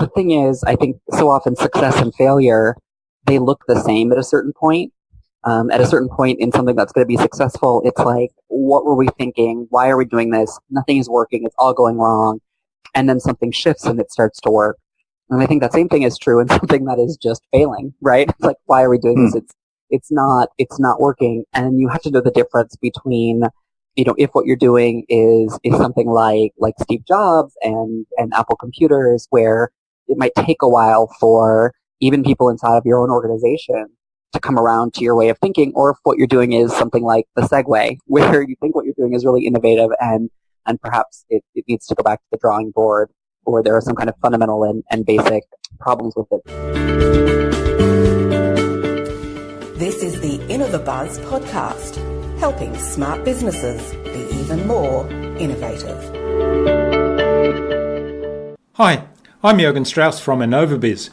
the thing is, I think so often success and failure, they look the same at a certain point. At a certain point in something that's going to be successful, it's like, what were we thinking? Why are we doing this? Nothing is working. It's all going wrong. And then something shifts and it starts to work. And I think that same thing is true in something that is just failing, right? It's like, why are we doing this? It's not working. And you have to know the difference between, if what you're doing is something like Steve Jobs and Apple computers, where it might take a while for even people inside of your own organization to come around to your way of thinking, or if what you're doing is something like the Segway, where you think what you're doing is really innovative and perhaps it needs to go back to the drawing board, or there are some kind of fundamental and basic problems with it. This is the InnovaBuzz Podcast, helping smart businesses be even more innovative. Hi, I'm Jürgen Strauss from InnovaBuzz.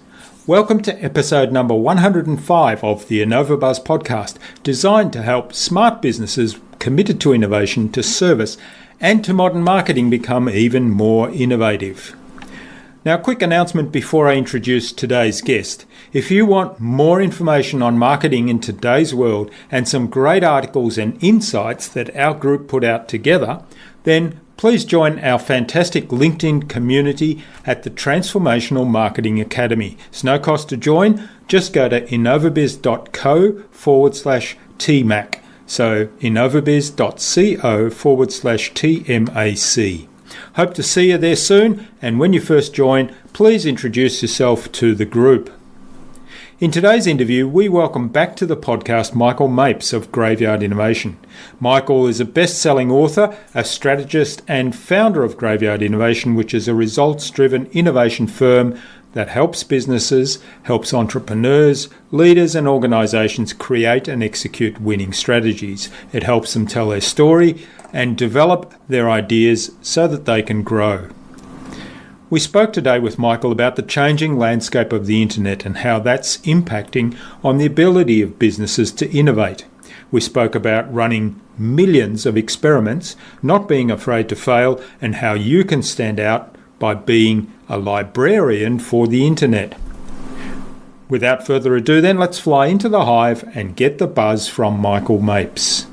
Welcome to episode number 105 of the InnovaBuzz Podcast, designed to help smart businesses committed to innovation, to service, and to modern marketing become even more innovative. Now, a quick announcement before I introduce today's guest. If you want more information on marketing in today's world and some great articles and insights that our group put out together, then please join our fantastic LinkedIn community at the Transformational Marketing Academy. It's no cost to join. Just go to innovabiz.co/TMAC. So innovabiz.co/TMAC. Hope to see you there soon, and when you first join, please introduce yourself to the group. In today's interview, we welcome back to the podcast Michael Mapes of Graveyard Innovation. Michael is a best-selling author, a strategist, and founder of Graveyard Innovation, which is a results-driven innovation firm that helps businesses, helps entrepreneurs, leaders, and organizations create and execute winning strategies. It helps them tell their story and develop their ideas so that they can grow. We spoke today with Michael about the changing landscape of the internet and how that's impacting on the ability of businesses to innovate. We spoke about running millions of experiments, not being afraid to fail, and how you can stand out by being a librarian for the internet. Without further ado then, let's fly into the hive and get the buzz from Michael Mapes.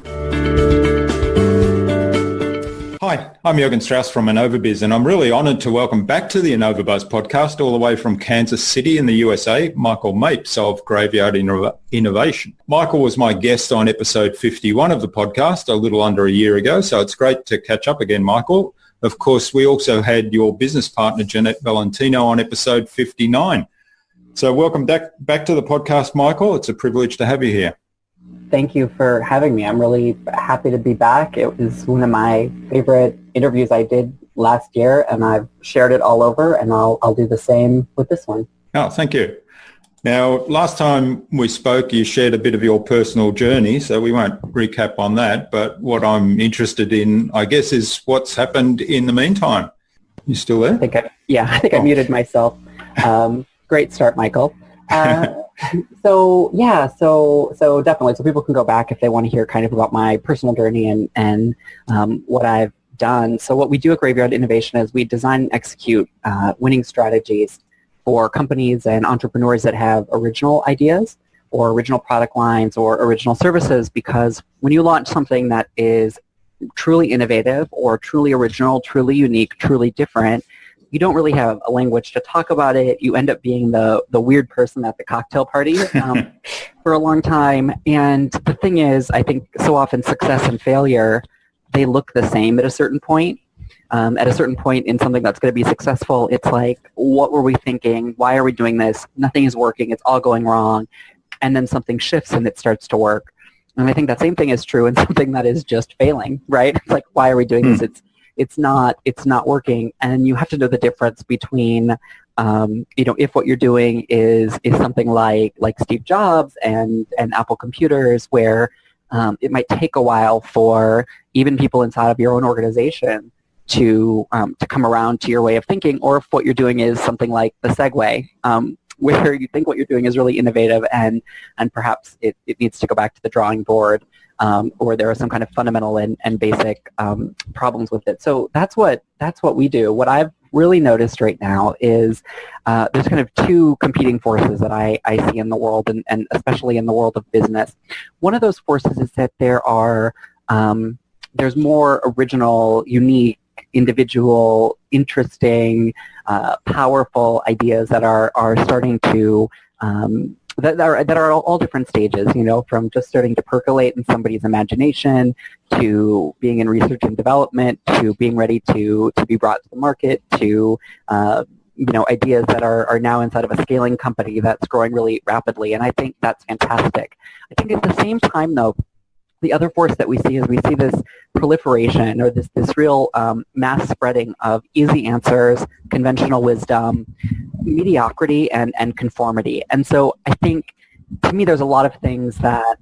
Hi, I'm Jürgen Strauss from InnovaBuzz, and I'm really honoured to welcome back to the InnovaBuzz podcast, all the way from Kansas City in the USA, Michael Mapes of Graveyard Innovation. Michael was my guest on episode 51 of the podcast a little under a year ago, so it's great to catch up again, Michael. Of course, we also had your business partner, Janette Valentino, on episode 59. So welcome back to the podcast, Michael. It's a privilege to have you here. Thank you for having me. I'm really happy to be back. It was one of my favorite interviews I did last year, and I've shared it all over, and I'll do the same with this one. Oh, thank you. Now, last time we spoke, you shared a bit of your personal journey, so we won't recap on that. But what I'm interested in, I guess, is what's happened in the meantime. You still there? I think I muted myself. Great start, Michael. So definitely. So people can go back if they want to hear kind of about my personal journey and what I've done. So what we do at Graveyard Innovation is we design and execute winning strategies for companies and entrepreneurs that have original ideas or original product lines or original services, because when you launch something that is truly innovative or truly original, truly unique, truly different, you don't really have a language to talk about it. You end up being the weird person at the cocktail party for a long time. And the thing is, I think so often success and failure, they look the same at a certain point. At a certain point in something that's going to be successful, it's like, what were we thinking? Why are we doing this? Nothing is working. It's all going wrong. And then something shifts and it starts to work. And I think that same thing is true in something that is just failing, right? It's like, why are we doing this? It's not working. And you have to know the difference between, if what you're doing is something like Steve Jobs and Apple computers, where it might take a while for even people inside of your own organization to come around to your way of thinking, or if what you're doing is something like the Segway, where you think what you're doing is really innovative and perhaps it needs to go back to the drawing board, or there are some kind of fundamental and basic problems with it. So that's what we do. What I've really noticed right now is there's kind of two competing forces that I see in the world, and especially in the world of business. One of those forces is that there's more original, unique, individual, interesting, powerful ideas that are starting to that are all different stages, from just starting to percolate in somebody's imagination to being in research and development to being ready to be brought to the market to ideas that are now inside of a scaling company that's growing really rapidly. And I think that's fantastic. I think at the same time, though, the other force that we see is we see this proliferation or this real mass spreading of easy answers, conventional wisdom, mediocrity, and conformity. And so I think, to me, there's a lot of things that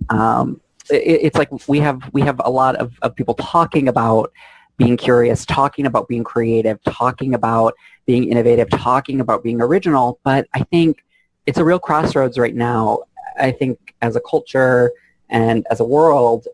it's like we have a lot of people talking about being curious, talking about being creative, talking about being innovative, talking about being original. But I think it's a real crossroads right now. I think as a culture and as a world,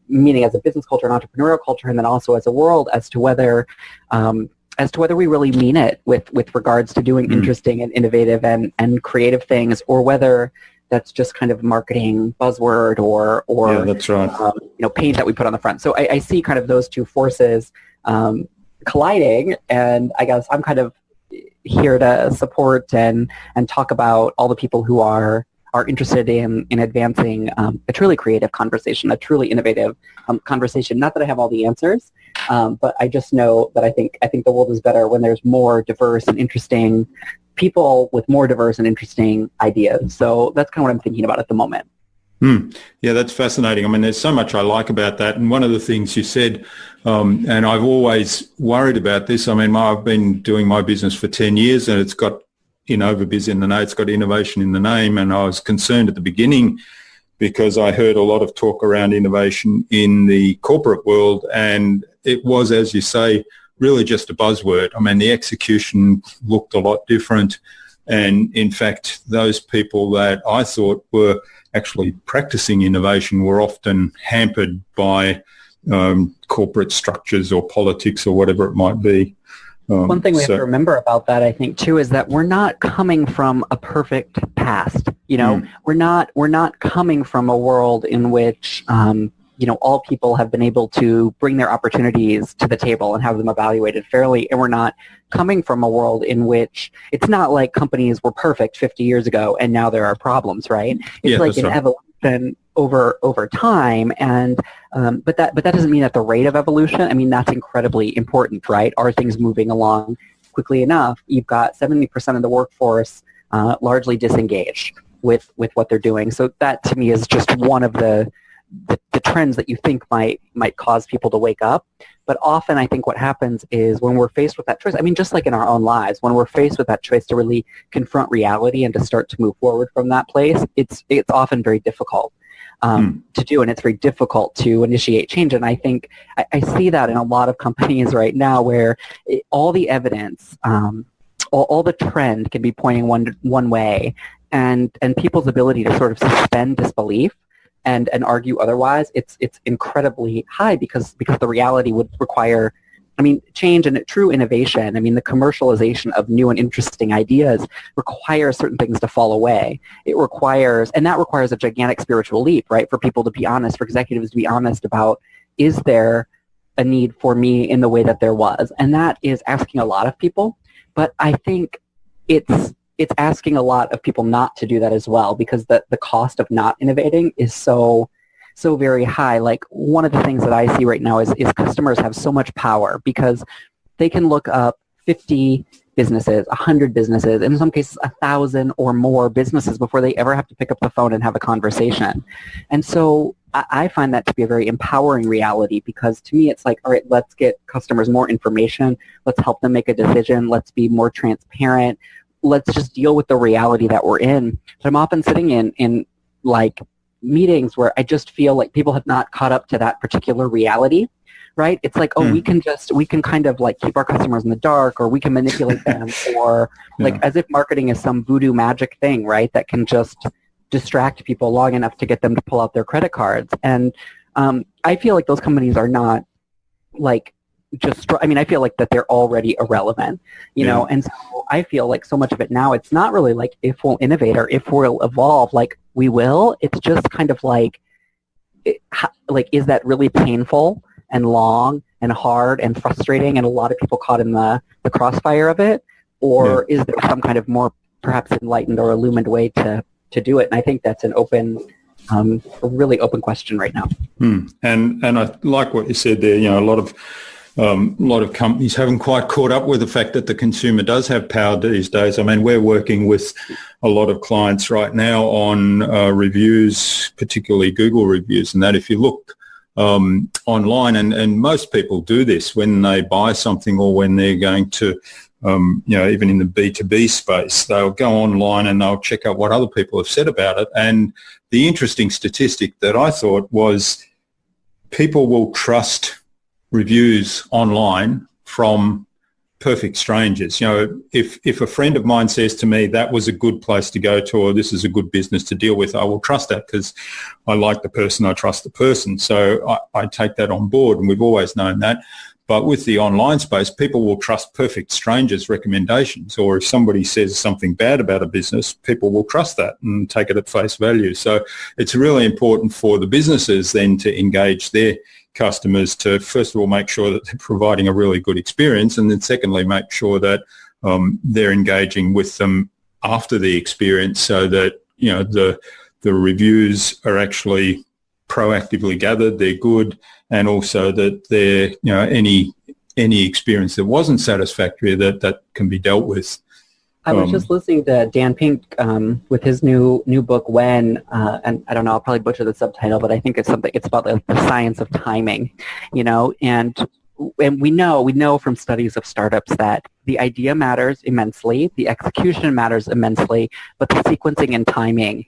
meaning as a business culture, an entrepreneurial culture, and then also as a world, as to whether we really mean it with regards to doing interesting and innovative and creative things, or whether that's just kind of marketing buzzword or yeah, that's right. Page that we put on the front. So I see kind of those two forces colliding, and I guess I'm kind of here to support and talk about all the people who are interested in advancing a truly creative conversation, a truly innovative conversation. Not that I have all the answers, but I just know that I think the world is better when there's more diverse and interesting people with more diverse and interesting ideas. So that's kind of what I'm thinking about at the moment. Yeah, that's fascinating. I mean, there's so much I like about that. And one of the things you said, and I've always worried about this, I mean, I've been doing my business for 10 years and it's got InnovaBuzz in the name, it's got innovation in the name. And I was concerned at the beginning because I heard a lot of talk around innovation in the corporate world. And it was, as you say, really just a buzzword. I mean, the execution looked a lot different. And in fact, those people that I thought were actually practicing innovation were often hampered by corporate structures or politics or whatever it might be. One thing we have to remember about that, I think, too, is that we're not coming from a perfect past. We're not coming from a world in which all people have been able to bring their opportunities to the table and have them evaluated fairly. And we're not coming from a world in which it's not like companies were perfect 50 years ago and now there are problems, right? It's like an evolution over time. And but that doesn't mean that the rate of evolution, I mean, that's incredibly important, right? Are things moving along quickly enough? You've got 70% of the workforce largely disengaged with what they're doing. So that, to me, is just one of the trends that you think might cause people to wake up. But often I think what happens is when we're faced with that choice, I mean, just like in our own lives, when we're faced with that choice to really confront reality and to start to move forward from that place, it's often very difficult to do, and it's very difficult to initiate change. And I think I see that in a lot of companies right now where all the evidence, all the trend can be pointing one way, and people's ability to sort of suspend disbelief and argue otherwise, it's incredibly high because the reality would require, I mean, change and true innovation. I mean, the commercialization of new and interesting ideas requires certain things to fall away. That requires a gigantic spiritual leap, right? For people to be honest, for executives to be honest about, is there a need for me in the way that there was? And that is asking a lot of people. But I think it's asking a lot of people not to do that as well, because the cost of not innovating is so very high. Like, one of the things that I see right now is customers have so much power because they can look up 50 businesses, 100 businesses, in some cases 1,000 or more businesses before they ever have to pick up the phone and have a conversation. And so I find that to be a very empowering reality, because to me it's like, all right, let's get customers more information. Let's help them make a decision. Let's be more transparent. Let's just deal with the reality that we're in. But I'm often sitting in like meetings where I just feel like people have not caught up to that particular reality, right? It's like, we can kind of like keep our customers in the dark, or we can manipulate them, or like as if marketing is some voodoo magic thing, right? That can just distract people long enough to get them to pull out their credit cards. And I feel like those companies are not like I feel like that they're already irrelevant, you know, and so I feel like so much of it now, it's not really like if we'll innovate or if we'll evolve, like we will. It's just kind of like, is that really painful and long and hard and frustrating and a lot of people caught in the crossfire of it? Or is there some kind of more perhaps enlightened or illumined way to do it? And I think that's an open, a really open question right now. And I like what you said there. You know, a lot of companies haven't quite caught up with the fact that the consumer does have power these days. I mean, we're working with a lot of clients right now on reviews, particularly Google reviews, and that if you look online, and most people do this when they buy something or when they're going to, even in the B2B space, they'll go online and they'll check out what other people have said about it. And the interesting statistic that I thought was people will trust reviews online from perfect strangers. You know, if a friend of mine says to me that was a good place to go to or this is a good business to deal with, I will trust that because I like the person, I trust the person. So I take that on board, and we've always known that. But with the online space, people will trust perfect strangers' recommendations, or if somebody says something bad about a business, people will trust that and take it at face value. So it's really important for the businesses then to engage their customers to, first of all, make sure that they're providing a really good experience, and then secondly, make sure that they're engaging with them after the experience so that, you know, the reviews are actually proactively gathered, they're good, and also that they're, you know, any experience that wasn't satisfactory that can be dealt with. I was just listening to Dan Pink with his new book, When, and I don't know, I'll probably butcher the subtitle, but I think it's about the science of timing, you know, and we know from studies of startups that the idea matters immensely, the execution matters immensely, but the sequencing and timing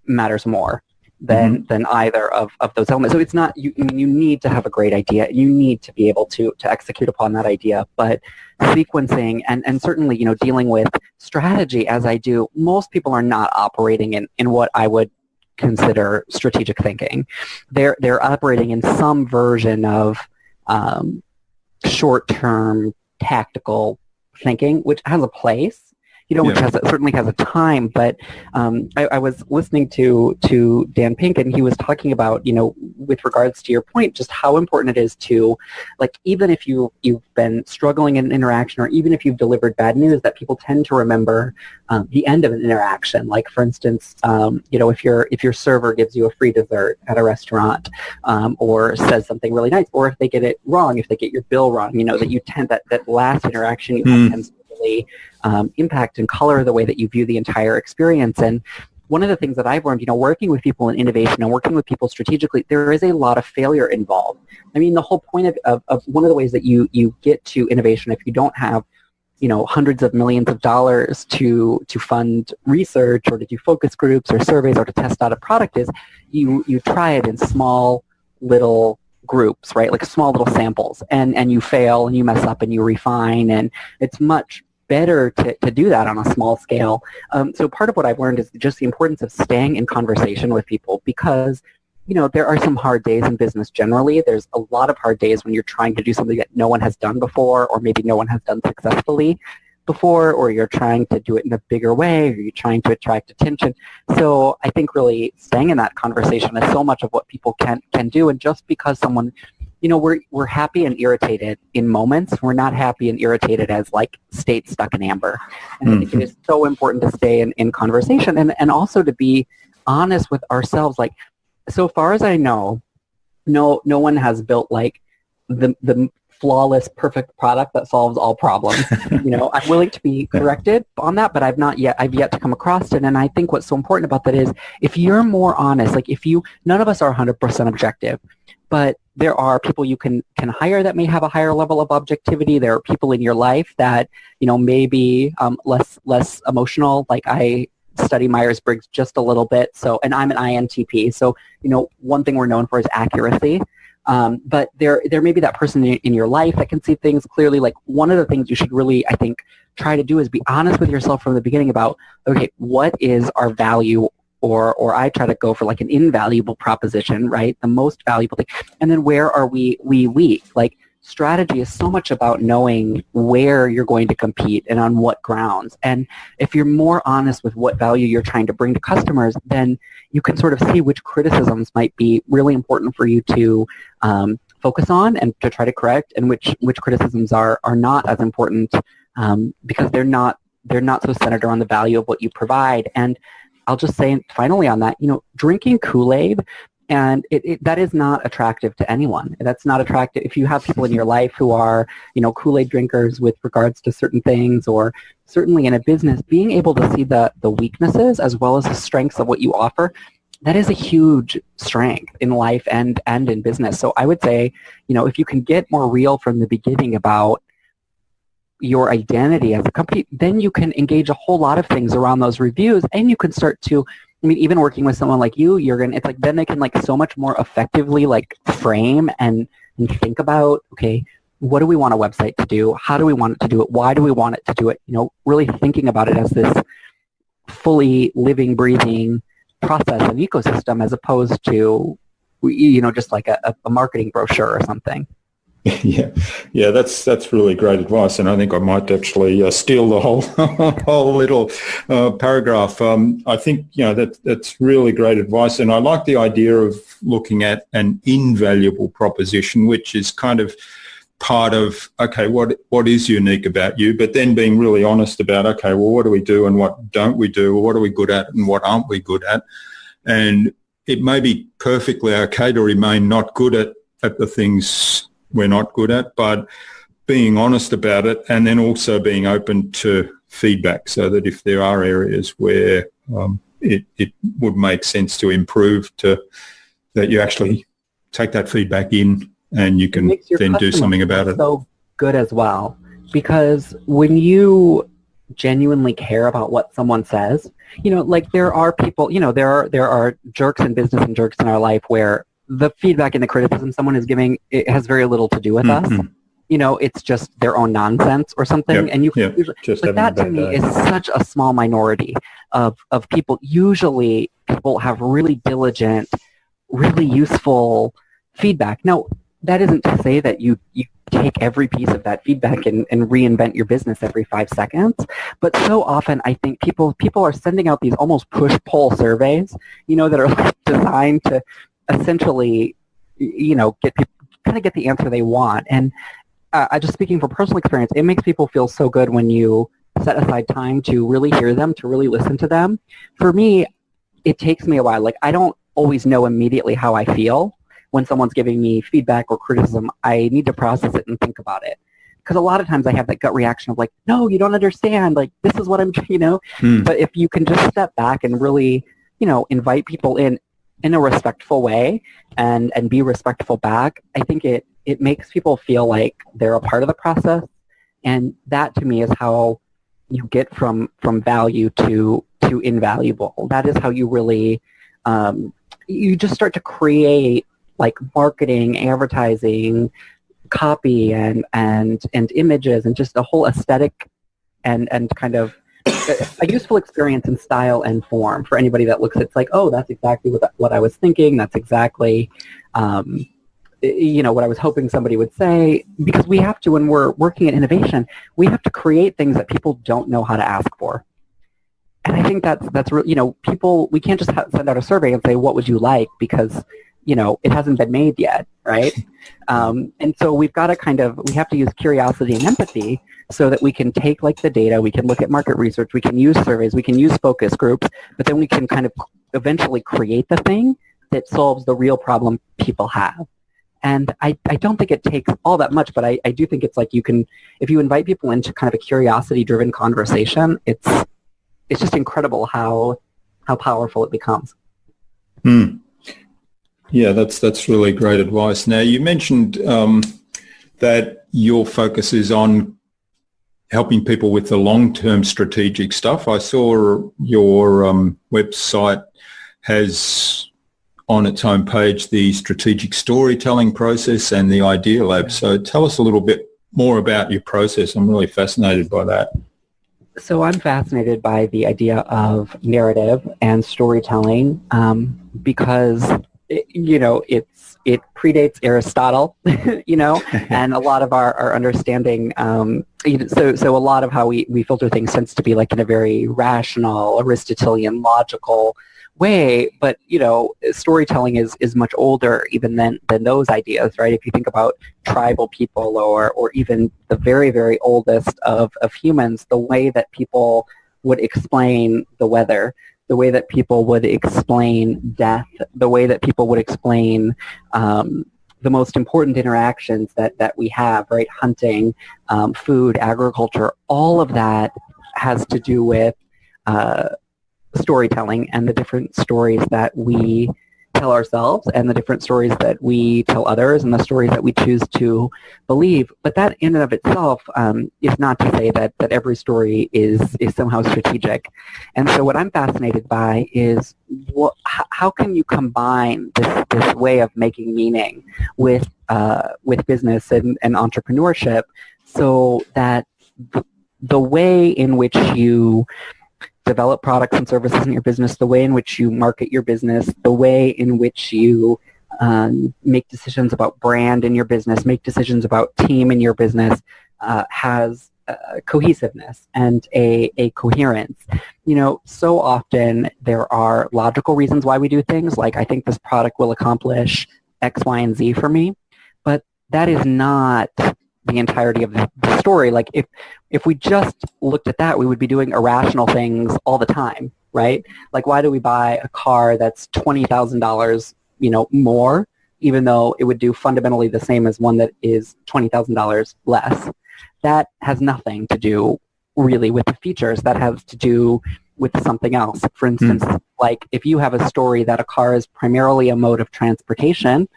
matters more than either of those elements. So it's not, you need to have a great idea. You need to be able to execute upon that idea, but sequencing and certainly, you know, dealing with strategy as I do, most people are not operating in what I would consider strategic thinking. They're operating in some version of short-term tactical thinking, which has a place, you know, which certainly has a time, but I was listening to Dan Pink, and he was talking about, you know, with regards to your point, just how important it is to, like, even if you've been struggling in an interaction, or even if you've delivered bad news, that people tend to remember the end of an interaction. Like, for instance, you know, if your server gives you a free dessert at a restaurant, or says something really nice, or if they get it wrong, if they get your bill wrong, you know, that you tend that last interaction you have tends to really impact and color the way that you view the entire experience. And one of the things that I've learned, you know, working with people in innovation and working with people strategically, there is a lot of failure involved. I mean, the whole point of one of the ways that you get to innovation, if you don't have, you know, hundreds of millions of dollars to fund research or to do focus groups or surveys or to test out a product, is you try it in small little groups, right? Like small little samples, and you fail and you mess up and you refine, and it's much better to do that on a small scale. So part of what I've learned is just the importance of staying in conversation with people, because, you know, there are some hard days in business generally. There's a lot of hard days when you're trying to do something that no one has done before, or maybe no one has done successfully before, or you're trying to do it in a bigger way, or you're trying to attract attention. So I think really staying in that conversation is so much of what people can do. And just because someone, you know, we're happy and irritated in moments. We're not happy and irritated as like state stuck in amber. And I think it is so important to stay in conversation and also to be honest with ourselves. Like, so far as I know, no one has built like the flawless, perfect product that solves all problems. You know, I'm willing to be corrected on that, but I've yet to come across it. And I think what's so important about that is if you're more honest, like none of us are 100% objective, but there are people you can hire that may have a higher level of objectivity. There are people in your life that, you know, may be less emotional. Like I study Myers-Briggs just a little bit, so, and I'm an INTP. So, you know, one thing we're known for is accuracy. But there may be that person in your life that can see things clearly. Like one of the things you should really, I think, try to do is be honest with yourself from the beginning about, okay, what is our value? Or I try to go for like an invaluable proposition, right? The most valuable thing. And then where are we weak? Like, strategy is so much about knowing where you're going to compete and on what grounds. And if you're more honest with what value you're trying to bring to customers, then you can sort of see which criticisms might be really important for you to focus on and to try to correct, and which criticisms are not as important because they're not so centered around the value of what you provide. And I'll just say finally on that, drinking Kool-Aid, and that is not attractive to anyone. That's not attractive. If you have people in your life who are, Kool-Aid drinkers with regards to certain things, or certainly in a business, being able to see the weaknesses as well as the strengths of what you offer, that is a huge strength in life and in business. So I would say, if you can get more real from the beginning about your identity as a company, then you can engage a whole lot of things around those reviews, and you can start to, even working with someone like you, Jürgen, it's like then they can so much more effectively frame and think about, okay, what do we want a website to do? How do we want it to do it? Why do we want it to do it? Really thinking about it as this fully living, breathing process and ecosystem, as opposed to, just like a marketing brochure or something. Yeah, that's really great advice, and I think I might actually steal the whole little paragraph. I think that's really great advice, and I like the idea of looking at an invaluable proposition, which is kind of part of, okay, what is unique about you, but then being really honest about, okay, well, what do we do and what don't we do, or what are we good at and what aren't we good at? And it may be perfectly okay to remain not good at the things we're not good at, but being honest about it, and then also being open to feedback, so that if there are areas where it would make sense to improve, that you actually take that feedback in and you can then do something about it. So good as well, because when you genuinely care about what someone says, there are people, there are jerks in business and jerks in our life where the feedback and the criticism someone is giving, it has very little to do with us. It's just their own nonsense or something. Yep. And you can usually, but that to me is such a small minority of people. Usually people have really diligent, really useful feedback. Now, that isn't to say that you take every piece of that feedback and reinvent your business every 5 seconds. But so often I think people are sending out these almost push-pull surveys, that are designed to essentially, get the answer they want. And I just, speaking from personal experience, it makes people feel so good when you set aside time to really hear them, to really listen to them. For me, it takes me a while. I don't always know immediately how I feel when someone's giving me feedback or criticism. I need to process it and think about it. Because a lot of times I have that gut reaction of no, you don't understand. This is what I'm, But if you can just step back and really, invite people in a respectful way and be respectful back, I think it makes people feel like they're a part of the process. And that to me is how you get from value to invaluable. That is how you really, you just start to create marketing, advertising, copy and images, and just a whole aesthetic and kind of a useful experience in style and form for anybody that looks at it. It's oh, that's exactly what I was thinking. That's exactly, what I was hoping somebody would say. Because we have to, when we're working in innovation, we have to create things that people don't know how to ask for. And I think that's people, we can't just send out a survey and say, what would you like? Because it hasn't been made yet, right? And so we've got to we have to use curiosity and empathy so that we can take the data, we can look at market research, we can use surveys, we can use focus groups, but then we can kind of eventually create the thing that solves the real problem people have. And I don't think it takes all that much, but I do think it's you can, if you invite people into kind of a curiosity-driven conversation, it's just incredible how powerful it becomes. Yeah, that's really great advice. Now, you mentioned that your focus is on helping people with the long-term strategic stuff. I saw your website has on its homepage the strategic storytelling process and the Idea Lab. So tell us a little bit more about your process. I'm really fascinated by that. So I'm fascinated by the idea of narrative and storytelling because it predates Aristotle, and a lot of our understanding, so a lot of how we filter things tends to be like in a very rational, Aristotelian, logical way, but storytelling is much older even than those ideas, right? If you think about tribal people or even the very, very oldest of humans, the way that people would explain the weather, the way that people would explain death, the way that people would explain the most important interactions that we have, right? Hunting, food, agriculture, all of that has to do with storytelling and the different stories that we tell ourselves and the different stories that we tell others and the stories that we choose to believe. But that in and of itself is not to say that every story is somehow strategic. And so what I'm fascinated by is how can you combine this way of making meaning with business and entrepreneurship so that the way in which you develop products and services in your business, the way in which you market your business, the way in which you make decisions about brand in your business, make decisions about team in your business, has cohesiveness and a coherence. So often there are logical reasons why we do things, like I think this product will accomplish X, Y, and Z for me, but that is not the entirety of the story. Like if we just looked at that, we would be doing irrational things all the time, right? Like why do we buy a car that's $20,000, more, even though it would do fundamentally the same as one that is $20,000 less? That has nothing to do really with the features. That has to do with something else. For instance, like if you have a story that a car is primarily a mode of transportation,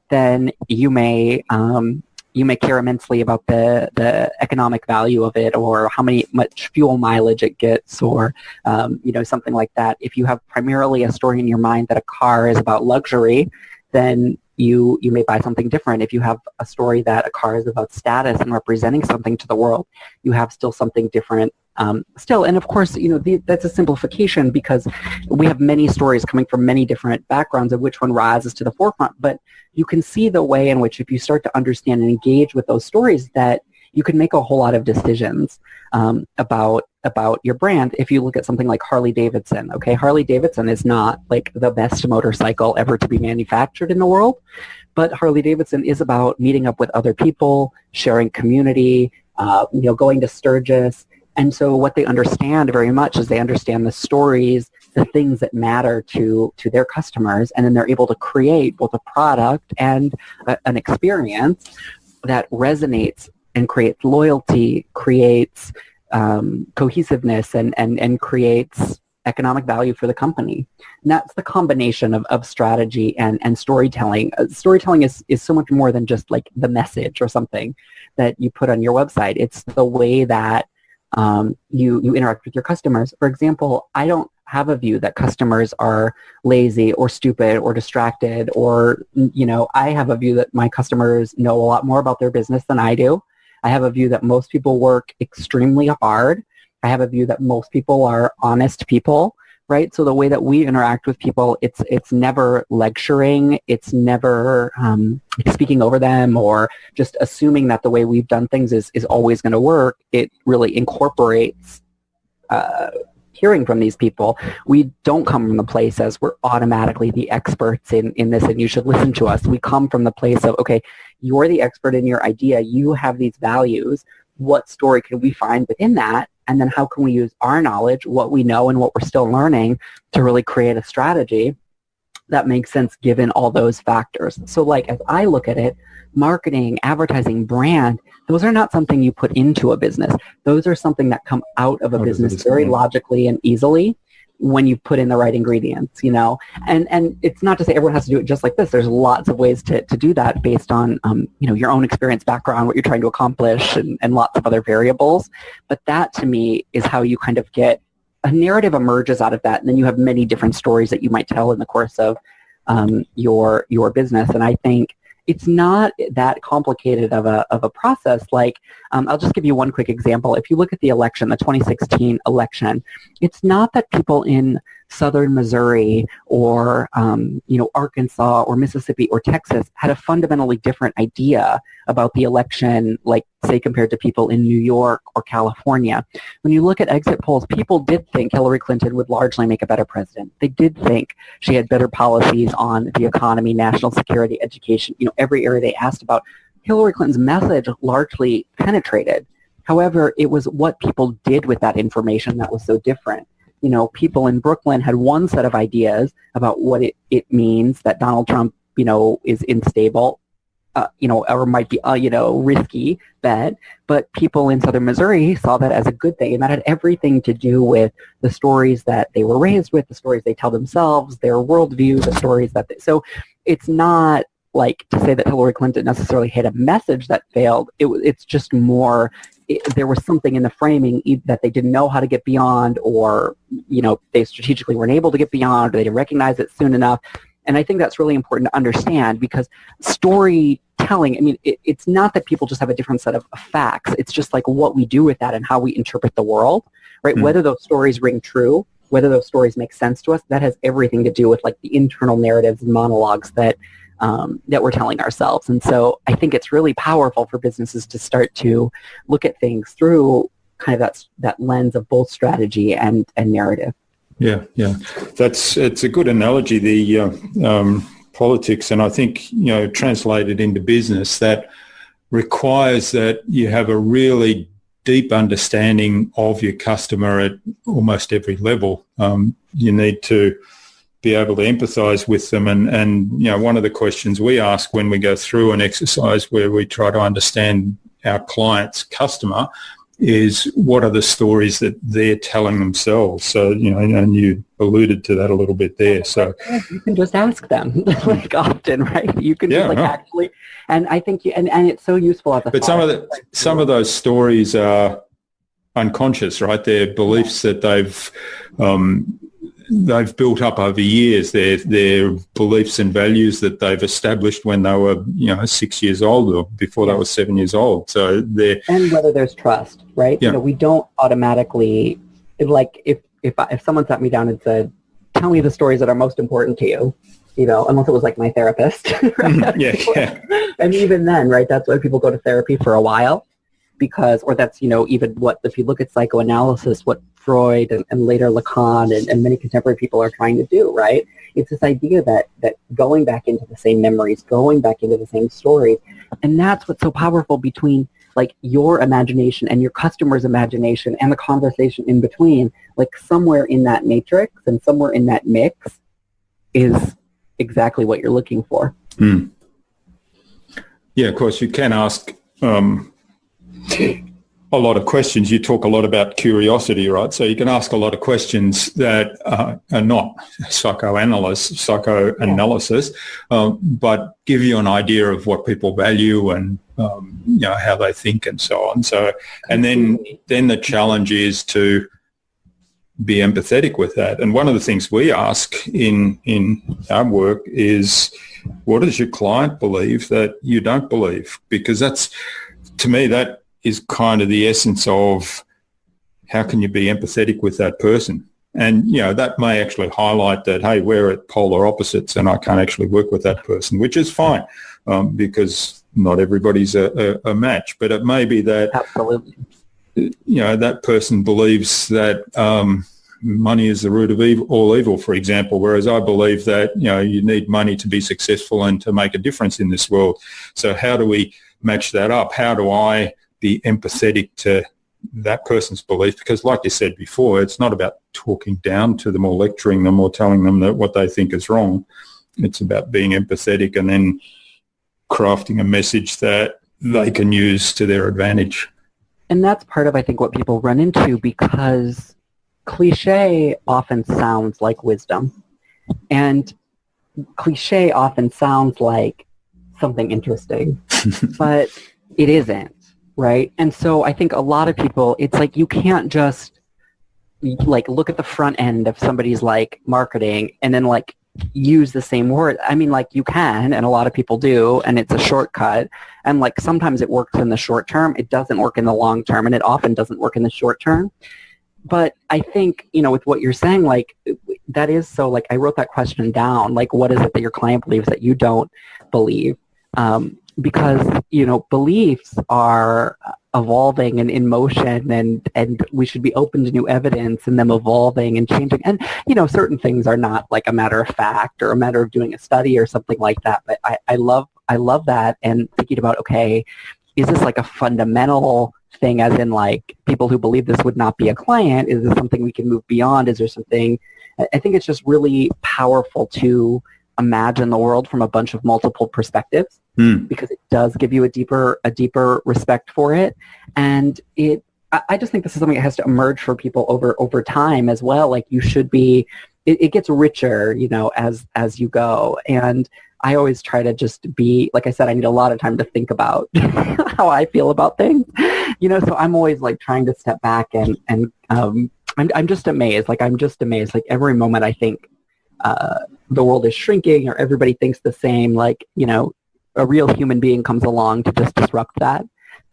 then you may care immensely about the economic value of it, or much fuel mileage it gets, or something like that. If you have primarily a story in your mind that a car is about luxury, then you may buy something different. If you have a story that a car is about status and representing something to the world, you have still something different. And of course, that's a simplification because we have many stories coming from many different backgrounds of which one rises to the forefront. But you can see the way in which if you start to understand and engage with those stories, that you can make a whole lot of decisions about your brand. If you look at something like Harley Davidson, okay, Harley Davidson is not like the best motorcycle ever to be manufactured in the world, but Harley Davidson is about meeting up with other people, sharing community, going to Sturgis. And so what they understand very much is they understand the stories, the things that matter to their customers, and then they're able to create both a product and an experience that resonates and creates loyalty, creates cohesiveness, and creates economic value for the company. And that's the combination of strategy and storytelling. Storytelling is so much more than just like the message or something that you put on your website. It's the way that you interact with your customers. For example, I don't have a view that customers are lazy or stupid or distracted, or, I have a view that my customers know a lot more about their business than I do. I have a view that most people work extremely hard. I have a view that most people are honest people, right? So the way that we interact with people, it's never lecturing, it's never speaking over them or just assuming that the way we've done things is always going to work. It really incorporates hearing from these people. We don't come from the place as we're automatically the experts in this and you should listen to us. We come from the place of, okay, you're the expert in your idea, you have these values, what story can we find within that? And then how can we use our knowledge, what we know and what we're still learning, to really create a strategy that makes sense given all those factors. So like as I look at it, marketing, advertising, brand, those are not something you put into a business. Those are something that come out of a business very logically and easily when you put in the right ingredients, and it's not to say everyone has to do it just like this. There's lots of ways to do that based on, your own experience, background, what you're trying to accomplish, and lots of other variables. But that to me is how you kind of get a narrative emerges out of that. And then you have many different stories that you might tell in the course of your business. And I think it's not that complicated of a process. Like I'll just give you one quick example. If you look at the election, the 2016 election, it's not that people in southern Missouri or, Arkansas or Mississippi or Texas had a fundamentally different idea about the election, like, say, compared to people in New York or California. When you look at exit polls, people did think Hillary Clinton would largely make a better president. They did think she had better policies on the economy, national security, education, every area they asked about. Hillary Clinton's message largely penetrated. However, it was what people did with that information that was so different. People in Brooklyn had one set of ideas about what it means that Donald Trump, is unstable, or might be, risky bet. But people in southern Missouri saw that as a good thing. And that had everything to do with the stories that they were raised with, the stories they tell themselves, their worldview, the stories that so it's not like to say that Hillary Clinton necessarily had a message that failed. It's just more, there was something in the framing that they didn't know how to get beyond, or, they strategically weren't able to get beyond, or they didn't recognize it soon enough. And I think that's really important to understand, because storytelling, it's not that people just have a different set of facts. It's just like what we do with that and how we interpret the world, right? Whether those stories ring true, whether those stories make sense to us, that has everything to do with like the internal narratives and monologues that we're telling ourselves. And so I think it's really powerful for businesses to start to look at things through kind of that lens of both strategy and narrative. Yeah. It's a good analogy, the politics, and I think, translated into business, that requires that you have a really deep understanding of your customer at almost every level. You need to be able to empathize with them. And one of the questions we ask when we go through an exercise where we try to understand our client's customer is, what are the stories that they're telling themselves? So, and you alluded to that a little bit there. So you can just ask them, like, often, right? You can actually, and I think and it's so useful at the But some of those stories are unconscious, right? They're beliefs that they've built up over years. Their beliefs and values that they've established when they were 6 years old or before they were 7 years old. So and whether there's trust, right? Yeah. We don't automatically, like, if someone sat me down and said, tell me the stories that are most important to you, unless it was like my therapist, right? Yeah. And even then, right, that's why people go to therapy for a while, or that's, even what, if you look at psychoanalysis, what Freud and later Lacan and many contemporary people are trying to do, right? It's this idea that going back into the same memories, going back into the same stories, and that's what's so powerful between like your imagination and your customer's imagination and the conversation in between. Like, somewhere in that matrix and somewhere in that mix is exactly what you're looking for. Yeah, of course, you can ask a lot of questions. You talk a lot about curiosity, right? So you can ask a lot of questions that are not psychoanalysis, but give you an idea of what people value and how they think and so on. So, and then the challenge is to be empathetic with that. And one of the things we ask in our work is, what does your client believe that you don't believe? Because that's, to me, that is kind of the essence of how can you be empathetic with that person. And, that may actually highlight that, hey, we're at polar opposites and I can't actually work with that person, which is fine, because not everybody's a match. But it may be that, absolutely, that person believes that money is the root of all evil, for example, whereas I believe that, you need money to be successful and to make a difference in this world. So how do we match that up? How do I be empathetic to that person's belief? Because like you said before, it's not about talking down to them or lecturing them or telling them that what they think is wrong. It's about being empathetic and then crafting a message that they can use to their advantage. And that's part of, I think, what people run into, because cliche often sounds like wisdom, and cliche often sounds like something interesting, but it isn't. Right. And so I think a lot of people, it's like, you can't just like look at the front end of somebody's like marketing and then like use the same word. I mean, like, you can, and a lot of people do, and it's a shortcut. And like, sometimes it works in the short term. It doesn't work in the long term, and it often doesn't work in the short term. But I think, with what you're saying, like, that is so, like, I wrote that question down, like, what is it that your client believes that you don't believe? Because, beliefs are evolving and in motion, and we should be open to new evidence and them evolving and changing. And, certain things are not like a matter of fact or a matter of doing a study or something like that. But I love that, and thinking about, okay, is this like a fundamental thing, as in like people who believe this would not be a client? Is this something we can move beyond? Is there something? I think it's just really powerful to imagine the world from a bunch of multiple perspectives, because it does give you a deeper respect for it. And I just think this is something that has to emerge for people over time as well. Like, you should be, it gets richer, as you go. And I always try to just be, like I said, I need a lot of time to think about how I feel about things, so I'm always like trying to step back and I'm just amazed. Like, Like, every moment I think the world is shrinking, or everybody thinks the same, like, a real human being comes along to just disrupt that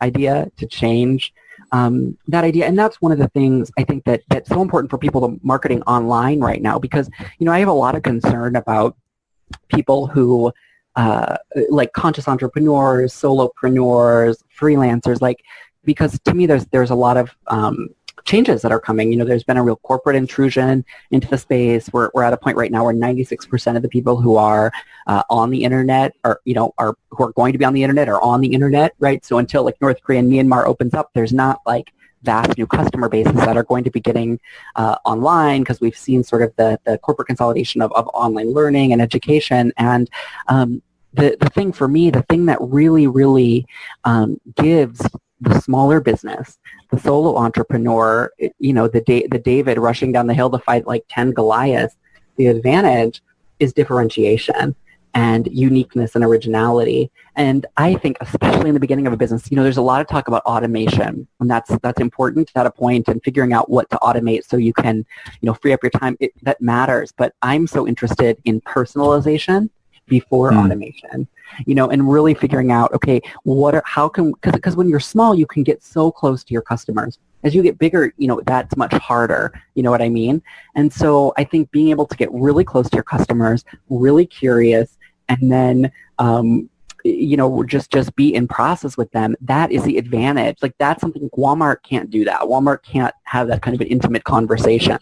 idea, to change that idea. And that's one of the things I think that's so important for people to marketing online right now, because, I have a lot of concern about people who like conscious entrepreneurs, solopreneurs, freelancers, like, because to me there's a lot of changes that are coming. There's been a real corporate intrusion into the space. We're at a point right now where 96% of the people who are on the internet who are going to be on the internet are on the internet, right? So until like North Korea and Myanmar opens up, there's not like vast new customer bases that are going to be getting online, because we've seen sort of the corporate consolidation of online learning and education. And the thing for me, the thing that really, really gives the smaller business, the solo entrepreneur, the David rushing down the hill to fight like 10 Goliaths, the advantage is differentiation and uniqueness and originality. And I think, especially in the beginning of a business, there's a lot of talk about automation, and that's important at a point, and figuring out what to automate so you can, free up your time. That matters. But I'm so interested in personalization before automation, and really figuring out, okay, because when you're small, you can get so close to your customers. As you get bigger, that's much harder, you know what I mean? And so I think being able to get really close to your customers, really curious, and then, just be in process with them, that is the advantage. Like, that's something Walmart can't do that. Walmart can't have that kind of an intimate conversation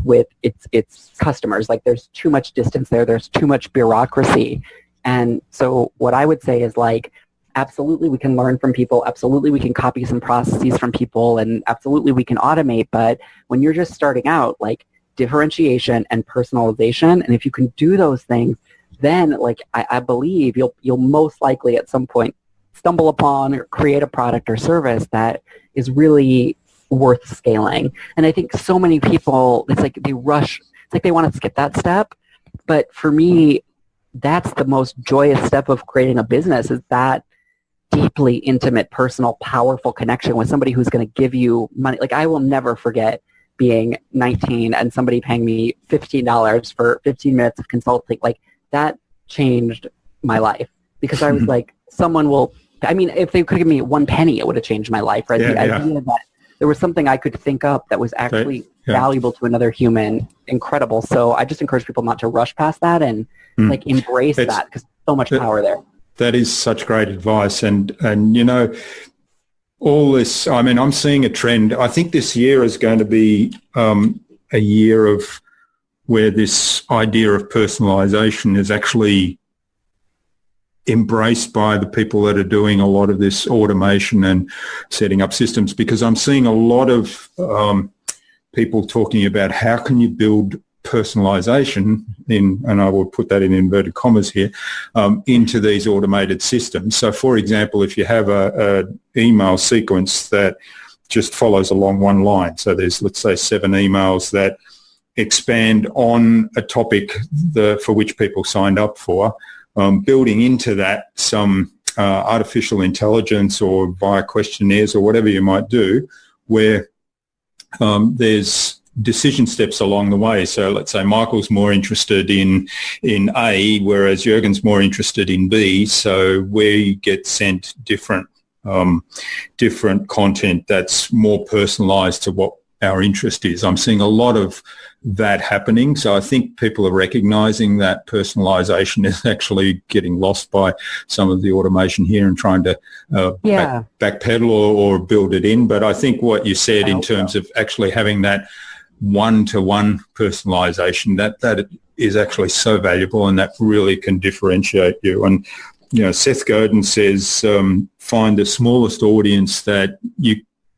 with its customers. Like, there's too much distance there. There's too much bureaucracy. And so what I would say is, like, absolutely we can learn from people. Absolutely we can copy some processes from people, and absolutely we can automate. But when you're just starting out, like, differentiation and personalization, and if you can do those things, then, like, I believe you'll most likely at some point stumble upon or create a product or service that is really worth scaling. And I think so many people, it's like they rush, it's like they want to skip that step. But for me, that's the most joyous step of creating a business, is that deeply intimate, personal, powerful connection with somebody who's going to give you money. Like, I will never forget being 19 and somebody paying me $15 for 15 minutes of consulting. Like, that changed my life, because I was like, if they could give me one penny, it would have changed my life, right? The idea that there was something I could think up that was actually valuable to another human, incredible. So I just encourage people not to rush past that and like embrace that, because there's so much power there. That is such great advice. And all this, I mean, I'm seeing a trend. I think this year is going to be a year of where this idea of personalization is actually embraced by the people that are doing a lot of this automation and setting up systems, because I'm seeing a lot of people talking about how can you build personalization and I will put that in inverted commas here, into these automated systems. So, for example, if you have a email sequence that just follows along one line, so there's, let's say, 7 emails that expand on a topic for which people signed up for, building into that some artificial intelligence or via questionnaires or whatever you might do, where there's decision steps along the way. So let's say Michael's more interested in A, whereas Jürgen's more interested in B. So we get sent different content that's more personalized to what our interest is. I'm seeing a lot of that happening. So I think people are recognizing that personalization is actually getting lost by some of the automation here and trying to backpedal or build it in. But I think what you said in terms of actually having that one-to-one personalization, that is actually so valuable, and that really can differentiate you. And Seth Godin says, find the smallest audience that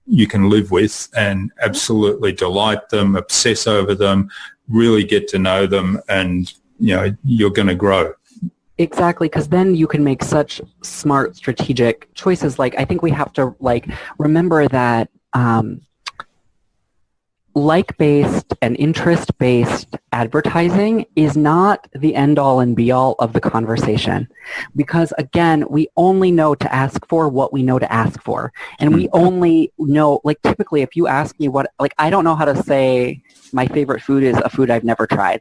you can live with and absolutely delight them, obsess over them, really get to know them, and you're going to grow. Exactly, because then you can make such smart strategic choices. Like, I think we have to remember that like-based and interest-based advertising is not the end-all and be-all of the conversation, because again, we only know to ask for what we know to ask for, and we only know, typically if you ask me I don't know how to say my favorite food is a food I've never tried.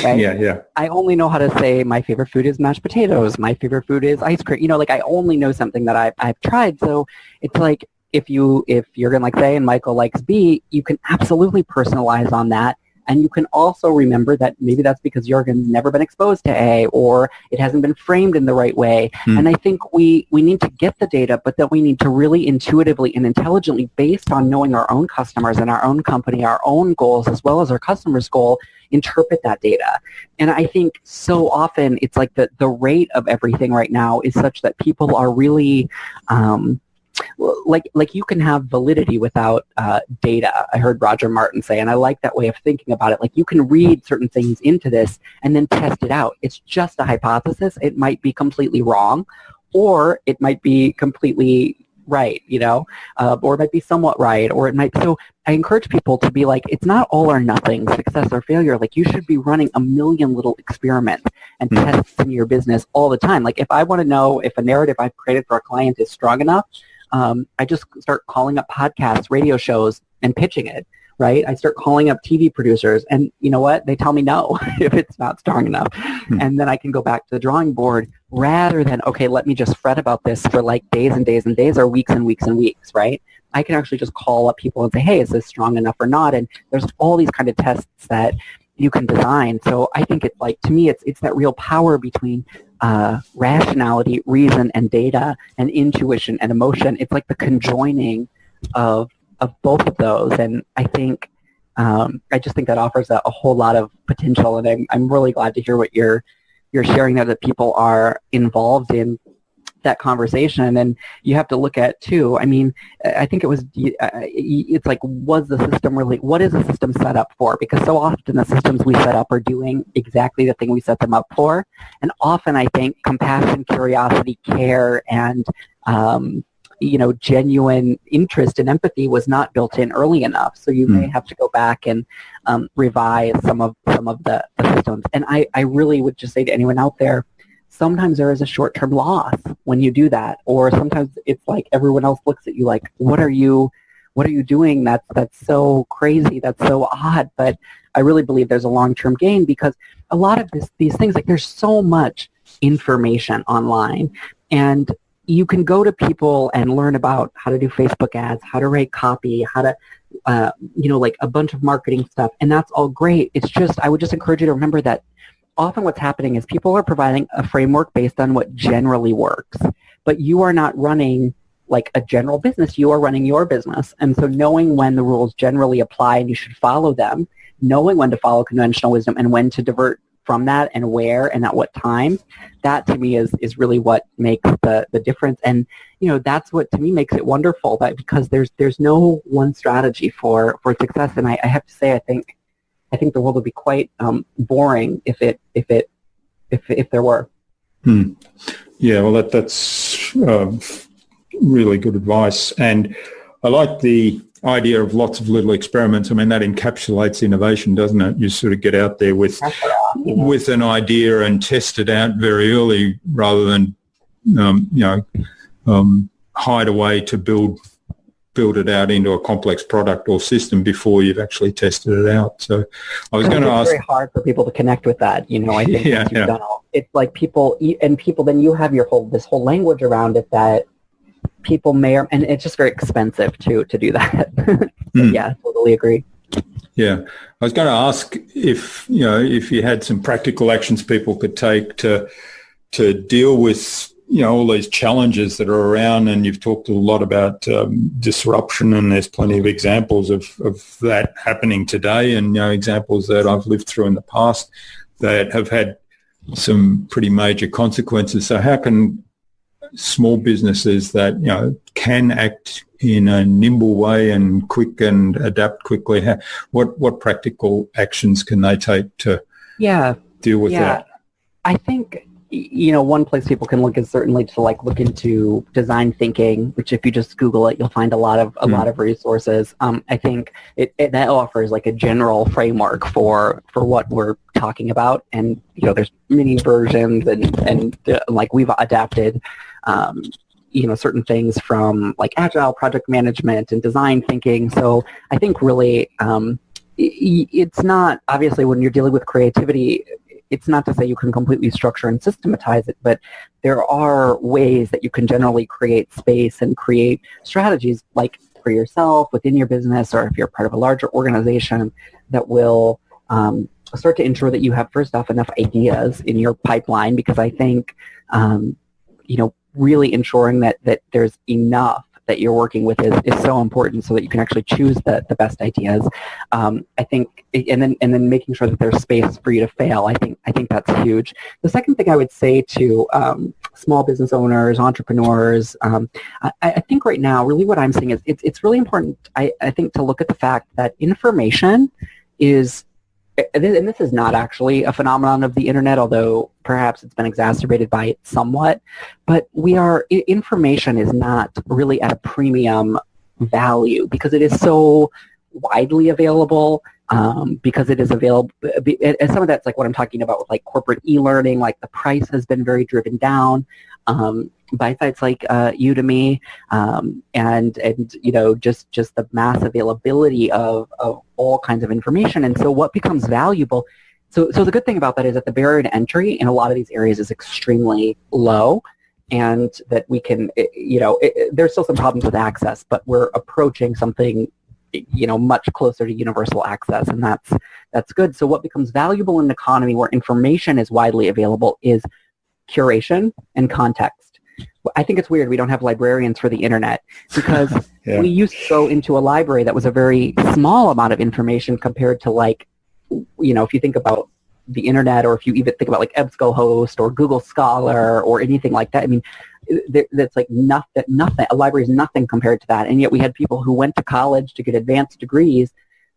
Right? Yeah. I only know how to say my favorite food is mashed potatoes, my favorite food is ice cream. I only know something that I've tried. So it's like, if you're going to say, and Michael likes B, you can absolutely personalize on that. And you can also remember that maybe that's because Jürgen's never been exposed to A, or it hasn't been framed in the right way. And I think we need to get the data, but that we need to really intuitively and intelligently, based on knowing our own customers and our own company, our own goals, as well as our customer's goal, interpret that data. And I think so often it's like the rate of everything right now is such that people are really... you can have validity without data. I heard Roger Martin say, and I like that way of thinking about it. You can read certain things into this and then test it out. It's just a hypothesis. It might be completely wrong, or it might be completely right, or it might be somewhat right, or it might. So I encourage people to be it's not all or nothing, success or failure. You should be running a million little experiments and tests in your business all the time. If I want to know if a narrative I've created for a client is strong enough, I just start calling up podcasts, radio shows, and pitching it, right? I start calling up TV producers, and you know what? They tell me no if it's not strong enough. And then I can go back to the drawing board rather than, okay, let me just fret about this for days and days and days, or weeks and weeks and weeks, right? I can actually just call up people and say, hey, is this strong enough or not? And there's all these kind of tests that you can design. So I think it's to me, it's that real power between rationality, reason, and data, and intuition and emotion. It's the conjoining of both of those. And I think, I just think that offers a whole lot of potential. And I'm really glad to hear what you're sharing there, that people are involved in that conversation. And you have to look at too, I think was the system really, what is the system set up for? Because so often the systems we set up are doing exactly the thing we set them up for. And often I think compassion, curiosity, care, and genuine interest and empathy was not built in early enough. So you may have to go back and revise some of the systems. And I really would just say to anyone out there, sometimes there is a short-term loss when you do that, or sometimes it's everyone else looks at you what are you doing? That's so crazy, that's so odd. But I really believe there's a long-term gain, because a lot of these things, there's so much information online, and you can go to people and learn about how to do Facebook ads, how to write copy, how to a bunch of marketing stuff, and that's all great. It's just, I would just encourage you to remember that often what's happening is people are providing a framework based on what generally works, but you are not running a general business. You are running your business. And so knowing when the rules generally apply and you should follow them, knowing when to follow conventional wisdom and when to divert from that, and where and at what time, that to me is really what makes the difference. And that's what to me makes it wonderful, that because there's no one strategy for success. And I have to say, I think the world would be quite boring if there were. Yeah, well, that's really good advice, and I like the idea of lots of little experiments. That encapsulates innovation, doesn't it? You sort of get out there with an idea and test it out very early, rather than hide away to build build it out into a complex product or system before you've actually tested it out. So I was going to ask. It's very hard for people to connect with that. I think Yeah, once you've done all, it's like people, then you have this whole language around it that people and it's just very expensive to do that. Yeah, totally agree. Yeah. I was going to ask if you had some practical actions people could take to deal with, all these challenges that are around, and you've talked a lot about disruption, and there's plenty of examples of that happening today, and examples that I've lived through in the past that have had some pretty major consequences. So how can small businesses that can act in a nimble way and quick and adapt quickly, what practical actions can they take to deal with that? I think one place people can look is certainly to look into design thinking, which if you just Google it, you'll find a lot of resources. I think that offers a general framework for what we're talking about, and there's many versions, and we've adapted certain things from agile project management and design thinking. So I think really it's not, obviously when you're dealing with creativity, it's not to say you can completely structure and systematize it, but there are ways that you can generally create space and create strategies for yourself within your business, or if you're part of a larger organization, that will start to ensure that you have, first off, enough ideas in your pipeline, because I think really ensuring that there's enough that you're working with is so important, so that you can actually choose the best ideas. I think, and then making sure that there's space for you to fail. I think that's huge. The second thing I would say to small business owners, entrepreneurs, I think right now, really what I'm seeing is it's really important, I think, to look at the fact that information is, and this is not actually a phenomenon of the internet, although perhaps it's been exacerbated by it somewhat, but information is not really at a premium value because it is so widely available, because it is available, and some of that's what I'm talking about with corporate e-learning, the price has been very driven down by sites like Udemy, and just the mass availability of all kinds of information. And so what becomes valuable, so the good thing about that is that the barrier to entry in a lot of these areas is extremely low, and that we can, there's still some problems with access, but we're approaching something much closer to universal access, and that's good. So what becomes valuable in an economy where information is widely available is curation and context. I think it's weird we don't have librarians for the internet, because we used to go into a library that was a very small amount of information compared to if you think about the internet, or if you even think about EBSCOhost or Google Scholar or anything like that. I mean, that's nothing. A library is nothing compared to that. And yet we had people who went to college to get advanced degrees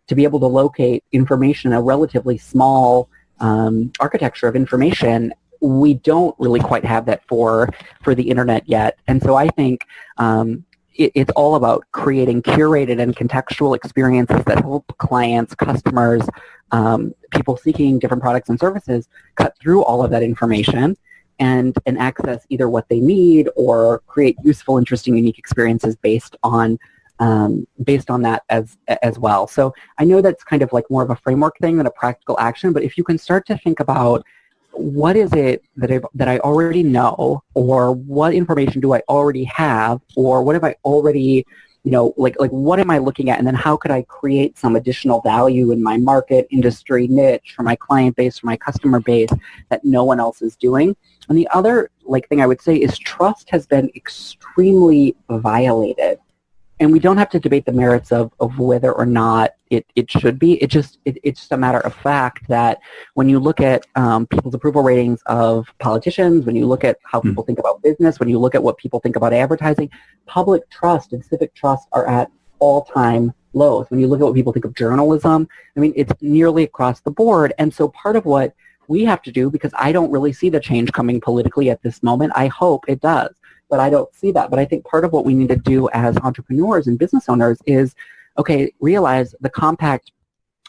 to be able to locate information in a relatively small architecture of information. We don't really quite have that for the internet yet. And so I think it's all about creating curated and contextual experiences that help clients, customers, people seeking different products and services cut through all of that information and access either what they need or create useful, interesting, unique experiences based on that as well. So I know that's kind of more of a framework thing than a practical action, but if you can start to think about what is it that I already know, or what information do I already have, or what have I already, what am I looking at, and then how could I create some additional value in my market, industry, niche, for my client base, for my customer base that no one else is doing. And the other thing I would say is trust has been extremely violated. And we don't have to debate the merits of whether or not it should be. It's just a matter of fact that when you look at people's approval ratings of politicians, when you look at how people think about business, when you look at what people think about advertising, public trust and civic trust are at all-time lows. When you look at what people think of journalism, I mean, it's nearly across the board. And so part of what we have to do, because I don't really see the change coming politically at this moment, I hope it does, but I don't see that. But I think part of what we need to do as entrepreneurs and business owners is, realize the compact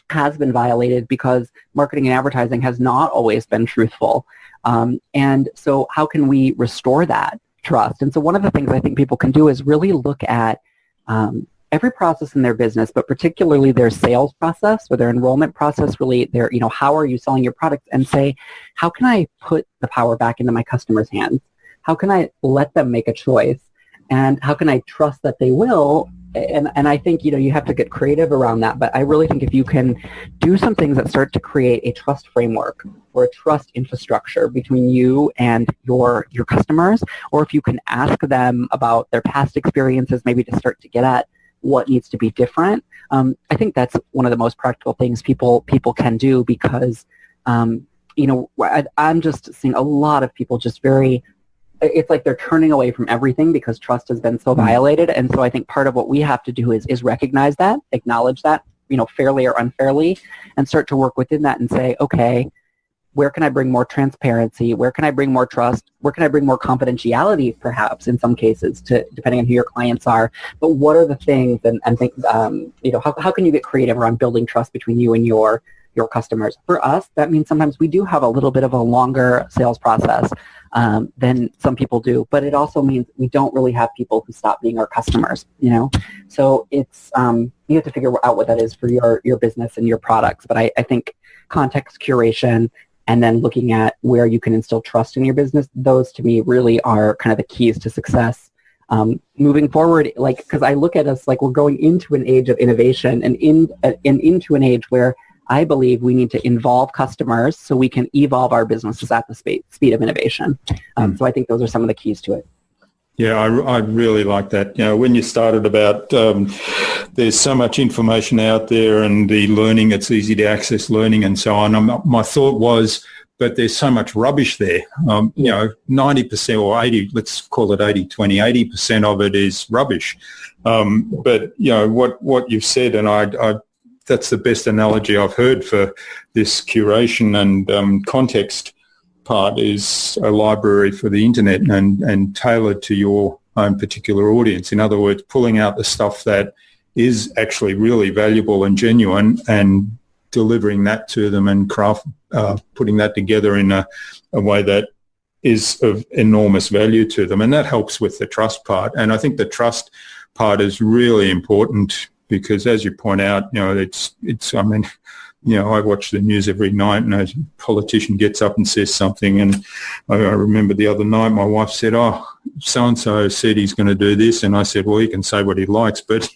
has been violated because marketing and advertising has not always been truthful. And so how can we restore that trust? And so one of the things I think people can do is really look at every process in their business, but particularly their sales process or their enrollment process, really their, how are you selling your products, and say, how can I put the power back into my customers' hands? How can I let them make a choice? And how can I trust that they will? And I think, you have to get creative around that. But I really think if you can do some things that start to create a trust framework or a trust infrastructure between you and your customers, or if you can ask them about their past experiences, maybe to start to get at what needs to be different, I think that's one of the most practical things people can do, because, I'm just seeing a lot of people just it's like they're turning away from everything because trust has been so violated. And so I think part of what we have to do is recognize that, acknowledge that, fairly or unfairly, and start to work within that and say, okay, where can I bring more transparency? Where can I bring more trust? Where can I bring more confidentiality, perhaps, in some cases, depending on who your clients are? But what are the things, and think, how can you get creative around building trust between you and your customers? For us, that means sometimes we do have a little bit of a longer sales process than some people do, but it also means we don't really have people who stop being our customers, So it's, you have to figure out what that is for your business and your products. But I think context curation and then looking at where you can instill trust in your business, those to me really are kind of the keys to success. Moving forward, because I look at us like we're going into an age of innovation and into an age where I believe we need to involve customers so we can evolve our businesses at the speed of innovation. So I think those are some of the keys to it. Yeah, I really like that. When you started about there's so much information out there and the learning, it's easy to access learning and so on. My thought was, but there's so much rubbish there. 90% or 80, let's call it 80-20, 80% of it is rubbish. But, what you've said, and I that's the best analogy I've heard for this curation and context part, is a library for the internet and tailored to your own particular audience. In other words, pulling out the stuff that is actually really valuable and genuine and delivering that to them and putting that together in a way that is of enormous value to them. And that helps with the trust part. And I think the trust part is really important, because as you point out, I watch the news every night and a politician gets up and says something, and I remember the other night my wife said, so-and-so said he's going to do this, and I said, well, he can say what he likes, but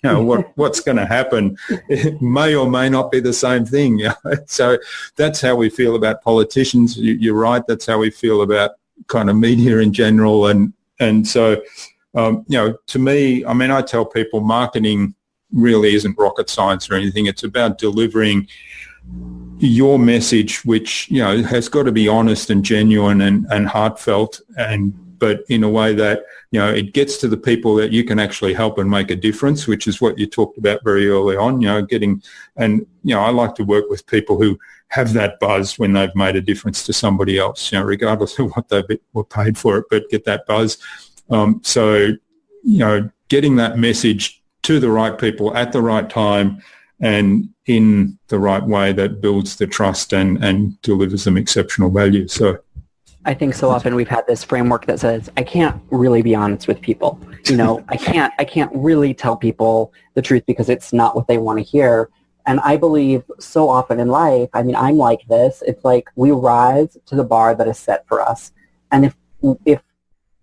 what's going to happen? It may or may not be the same thing. So that's how we feel about politicians. You're right, that's how we feel about kind of media in general, and so to me, I tell people marketing really isn't rocket science or anything. It's about delivering your message, which has got to be honest and genuine and heartfelt, but in a way that it gets to the people that you can actually help and make a difference, which is what you talked about very early on. I like to work with people who have that buzz when they've made a difference to somebody else, regardless of what they were paid for it, but get that buzz. So getting that message to the right people at the right time and in the right way that builds the trust and delivers them exceptional value. So I think so often we've had this framework that says, I can't really be honest with people. I can't really tell people the truth because it's not what they want to hear. And I believe so often in life, I'm like this, it's like we rise to the bar that is set for us. And if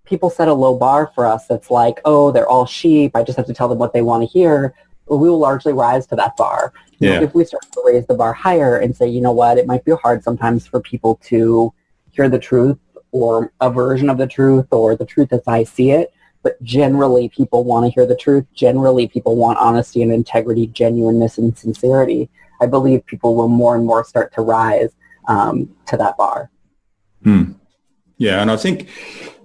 people set a low bar for us, that's like, oh, they're all sheep, I just have to tell them what they want to hear, well, we will largely rise to that bar. If we start to raise the bar higher and say, you know what, it might be hard sometimes for people to hear the truth or a version of the truth or the truth as I see it, but generally people want to hear the truth. Generally people want honesty and integrity, genuineness and sincerity. I believe people will more and more start to rise to that bar. Yeah, and I think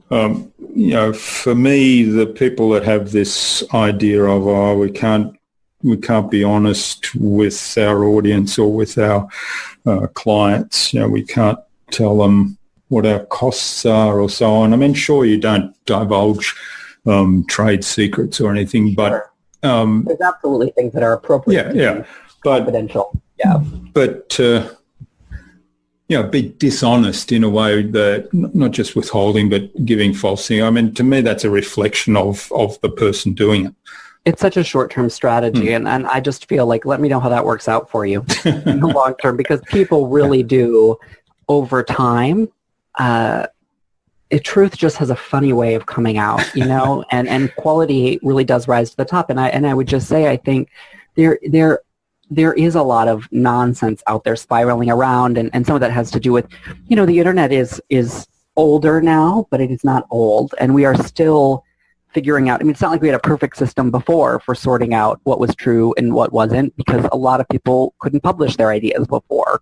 for me, the people that have this idea of, we can't be honest with our audience or with our clients, we can't tell them what our costs are or so on. Sure, you don't divulge trade secrets or anything, but there's absolutely things that are appropriate to be confidential. But be dishonest in a way that not just withholding, but giving false things. To me, that's a reflection of the person doing it. it's such a short-term strategy, and I just feel like, let me know how that works out for you in the long term, because people really do, over time, truth just has a funny way of coming out, and quality really does rise to the top. And I would just say, I think there is a lot of nonsense out there spiraling around, and some of that has to do with, the internet is older now, but it is not old, and we are still figuring out. I mean, it's not like we had a perfect system before for sorting out what was true and what wasn't, because a lot of people couldn't publish their ideas before,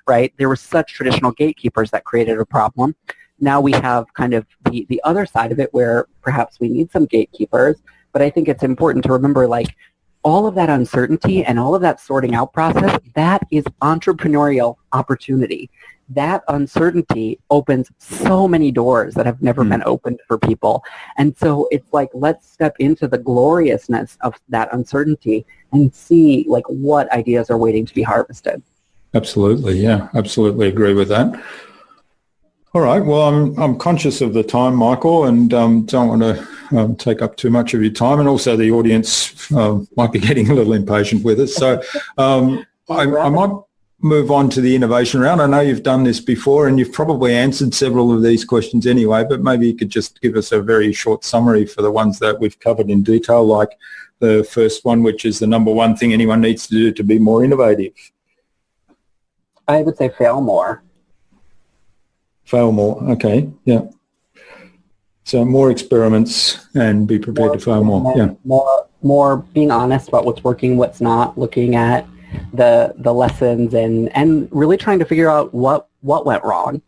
right? There were such traditional gatekeepers that created a problem. Now we have kind of the other side of it, where perhaps we need some gatekeepers, but I think it's important to remember, like, all of that uncertainty and all of that sorting out process, that is entrepreneurial opportunity. That uncertainty opens so many doors that have never been opened for people. And so it's like, let's step into the gloriousness of that uncertainty and see, like, what ideas are waiting to be harvested. Absolutely. Yeah, absolutely agree with that. All right. Well, I'm conscious of the time, Michael, and don't want to take up too much of your time. And also the audience might be getting a little impatient with us. So I might move on to the innovation round. I know you've done this before and you've probably answered several of these questions anyway, but maybe you could just give us a very short summary for the ones that we've covered in detail, like the first one, which is the number one thing anyone needs to do to be more innovative. I would say fail more. Fail more. Okay. Yeah. So more experiments and be prepared to fail more. Yeah. More being honest about what's working, what's not, looking at the lessons and really trying to figure out what went wrong.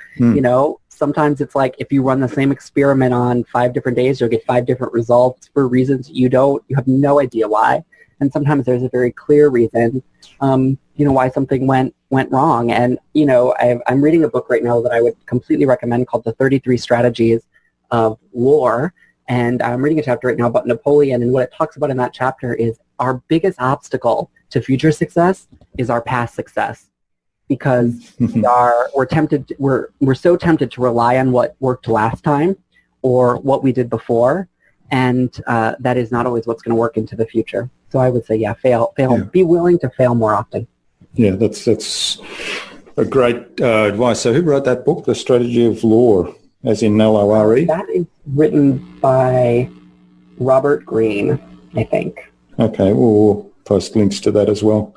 Sometimes it's like, if you run the same experiment on 5 different days, you'll get 5 different results for reasons you have no idea why. And sometimes there's a very clear reason, why something went wrong. And, I'm reading a book right now that I would completely recommend called The 33 Strategies of War. And I'm reading a chapter right now about Napoleon. And what it talks about in that chapter is our biggest obstacle to future success is our past success. Because we're so tempted to rely on what worked last time or what we did before. And that is not always what's going to work into the future. So I would say, fail. Yeah. Be willing to fail more often. Yeah, that's a great advice. So who wrote that book, The Strategy of Lore, as in L-O-R-E? That is written by Robert Greene, I think. Okay, we'll post links to that as well.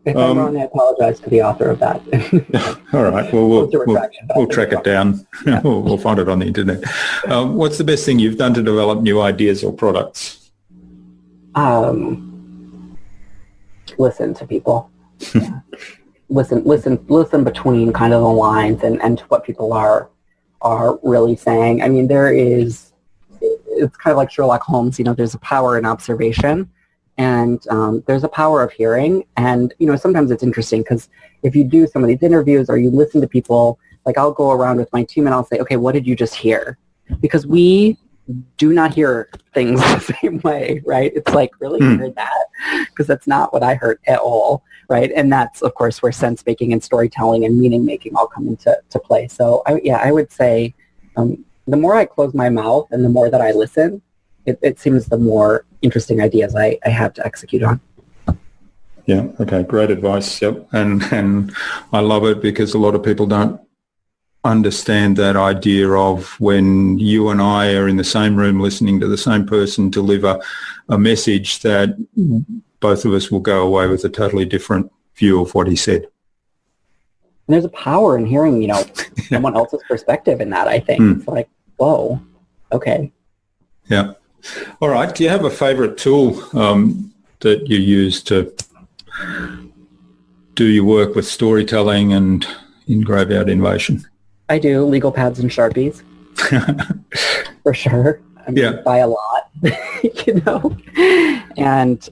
If I'm wrong, I apologize to the author of that. All right, well, we'll track it down. Yeah. We'll find it on the internet. What's the best thing you've done to develop new ideas or products? Listen to people. Yeah. Listen between kind of the lines and to what people are really saying. I mean, it's kind of like Sherlock Holmes. There's a power in observation, and there's a power of hearing. And sometimes it's interesting because if you do some of these interviews or you listen to people, like, I'll go around with my team and I'll say, okay, what did you just hear? Because we do not hear things the same way, right? It's like, really, you heard that? Because that's not what I heard at all, right? And that's, of course, where sense making and storytelling and meaning making all come into play. So, I would say the more I close my mouth and the more that I listen, it seems the more interesting ideas I have to execute on. Yeah, okay, great advice. Yep, and I love it because a lot of people don't understand that idea of when you and I are in the same room listening to the same person deliver a message, that both of us will go away with a totally different view of what he said. And there's a power in hearing, someone else's perspective in that, I think. It's like, whoa, okay. Yeah. All right. Do you have a favorite tool that you use to do your work with storytelling and in Graveyard Innovation? I do. Legal pads and Sharpies. For sure. By a lot, And,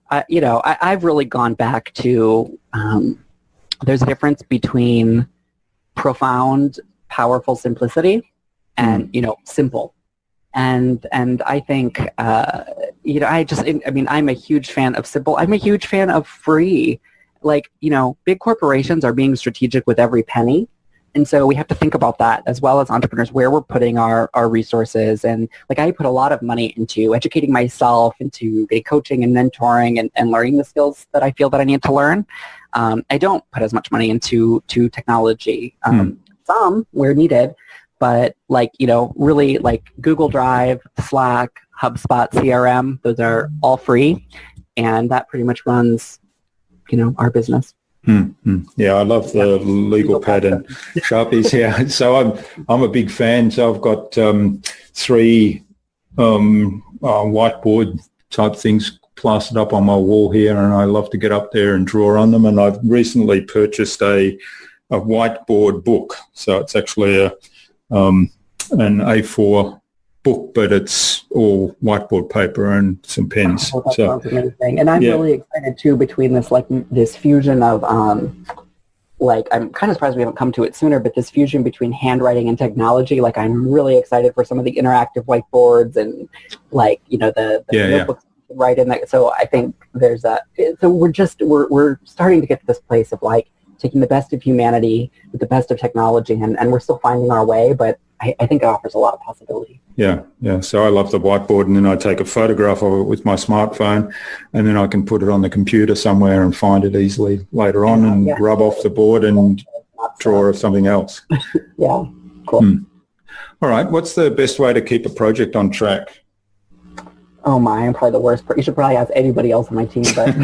I've really gone back to, there's a difference between profound, powerful simplicity and, simple. And I think, I'm a huge fan of simple. I'm a huge fan of free. Like, big corporations are being strategic with every penny. And so we have to think about that as well as entrepreneurs, where we're putting our resources. And like I put a lot of money into educating myself, into getting coaching and mentoring and learning the skills that I feel that I need to learn. I don't put as much money into technology, some where needed, but like, really like Google Drive, Slack, HubSpot, CRM, those are all free. And that pretty much runs, our business. Yeah, I love the legal pad and Sharpies. Yeah, so I'm a big fan. So I've got 3 whiteboard type things plastered up on my wall here, and I love to get up there and draw on them. And I've recently purchased a whiteboard book. So it's actually an A4 book, but it's all whiteboard paper and some pens. Oh, that sounds amazing. And I'm really excited too, between this fusion of I'm kind of surprised we haven't come to it sooner, but this fusion between handwriting and technology. Like I'm really excited for some of the interactive whiteboards and the notebooks you can write in that. So I think we're starting to get to this place of like taking the best of humanity with the best of technology, and we're still finding our way, but I think it offers a lot of possibility. Yeah. So I love the whiteboard, and then I take a photograph of it with my smartphone, and then I can put it on the computer somewhere and find it easily later on and rub off the board and draw something else. Yeah, cool. All right. What's the best way to keep a project on track? Oh my, I'm probably the worst. You should probably ask anybody else on my team, but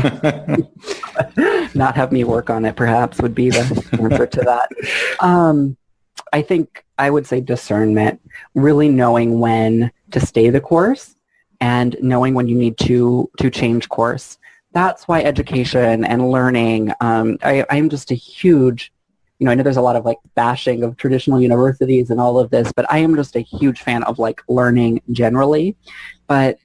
not have me work on it perhaps would be the answer to that. I think I would say discernment, really knowing when to stay the course and knowing when you need to change course. That's why education and learning, I'm just a huge, I know there's a lot of like bashing of traditional universities and all of this, but I am just a huge fan of like learning generally. But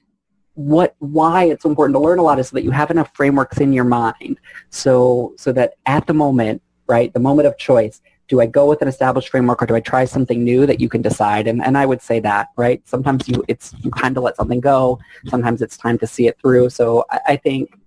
why it's so important to learn a lot is so that you have enough frameworks in your mind so that at the moment, right, the moment of choice, do I go with an established framework or do I try something new that you can decide? And I would say that, right? Sometimes it's time to let something go. Sometimes it's time to see it through. So I think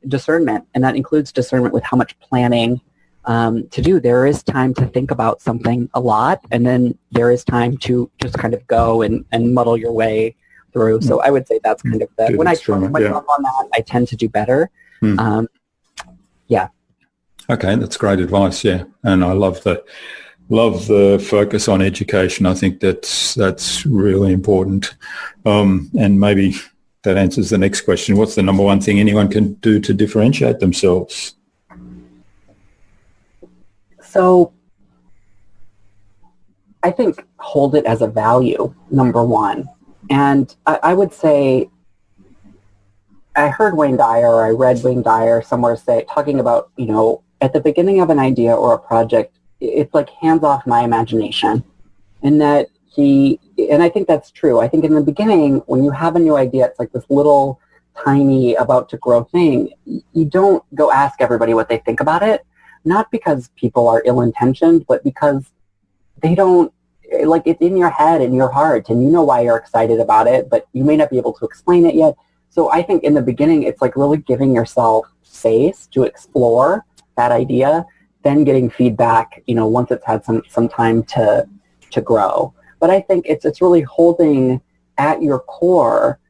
discernment, and that includes discernment with how much planning to do. There is time to think about something a lot, and then there is time to just kind of go and muddle your way through. So I would say that's kind of when I trust myself on that, I tend to do better. Okay, that's great advice. Yeah, and I love the focus on education. I think that's really important. And maybe that answers the next question. What's the number one thing anyone can do to differentiate themselves? So I think hold it as a value, number one. And I would say, I heard Wayne Dyer, or I read Wayne Dyer somewhere talking about, at the beginning of an idea or a project, it's like hands off my imagination. And that and I think that's true. I think in the beginning, when you have a new idea, it's like this little tiny about to grow thing. You don't go ask everybody what they think about it, not because people are ill-intentioned, but because they don't, like, it's in your head and your heart, and you know why you're excited about it, but you may not be able to explain it yet. So I think in the beginning, it's like really giving yourself space to explore that idea, then getting feedback, once it's had some time to grow. But I think it's really holding at your core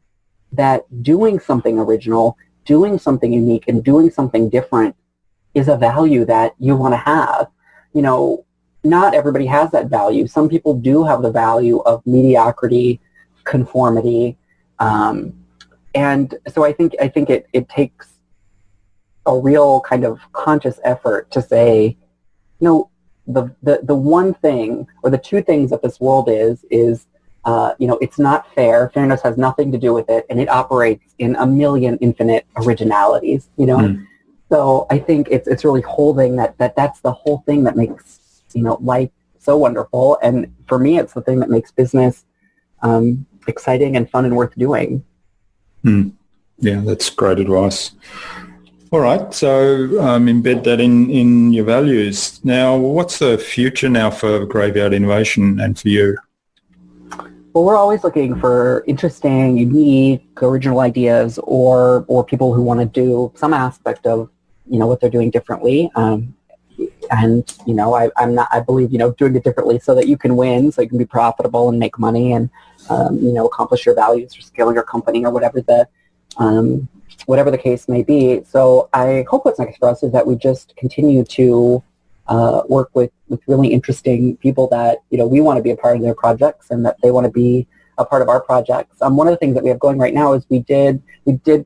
that doing something original, doing something unique, and doing something different is a value that you want to have. Not everybody has that value. Some people do have the value of mediocrity, conformity, and so I think it takes a real kind of conscious effort to say, the one thing or the two things that this world is it's not fair. Fairness has nothing to do with it, and it operates in a million infinite originalities. So I think it's really holding that's the whole thing that makes life so wonderful. And for me, it's the thing that makes business exciting and fun and worth doing. Yeah, that's great advice. All right, so embed that in your values. Now, what's the future now for Graveyard Innovation and for you? Well, we're always looking for interesting, unique, original ideas or people who want to do some aspect of what they're doing differently. And, I believe, doing it differently so that you can win, so you can be profitable and make money and, accomplish your values or scale your company or whatever the case may be. So I hope what's next for us is that we just continue to work with really interesting people that, we want to be a part of their projects and that they want to be a part of our projects. One of the things that we have going right now is we did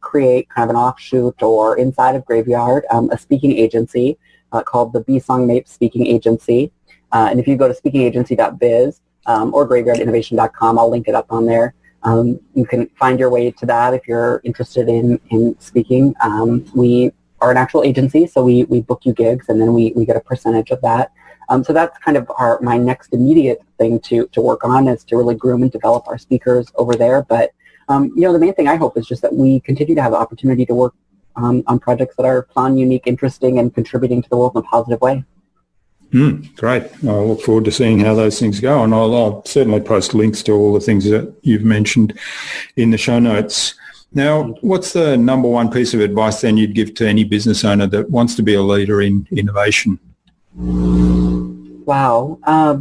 create kind of an offshoot or inside of Graveyard, a speaking agency called the B-Song Mape Speaking Agency. And if you go to speakingagency.biz or graveyardinnovation.com, I'll link it up on there. You can find your way to that if you're interested in speaking. We are an actual agency, so we book you gigs, and then we get a percentage of that. So that's kind of my next immediate thing to work on, is to really groom and develop our speakers over there. But, the main thing I hope is just that we continue to have the opportunity to work on projects that are fun, unique, interesting, and contributing to the world in a positive way. Great. I look forward to seeing how those things go, and I'll certainly post links to all the things that you've mentioned in the show notes. Now, what's the number one piece of advice then you'd give to any business owner that wants to be a leader in innovation? Wow. I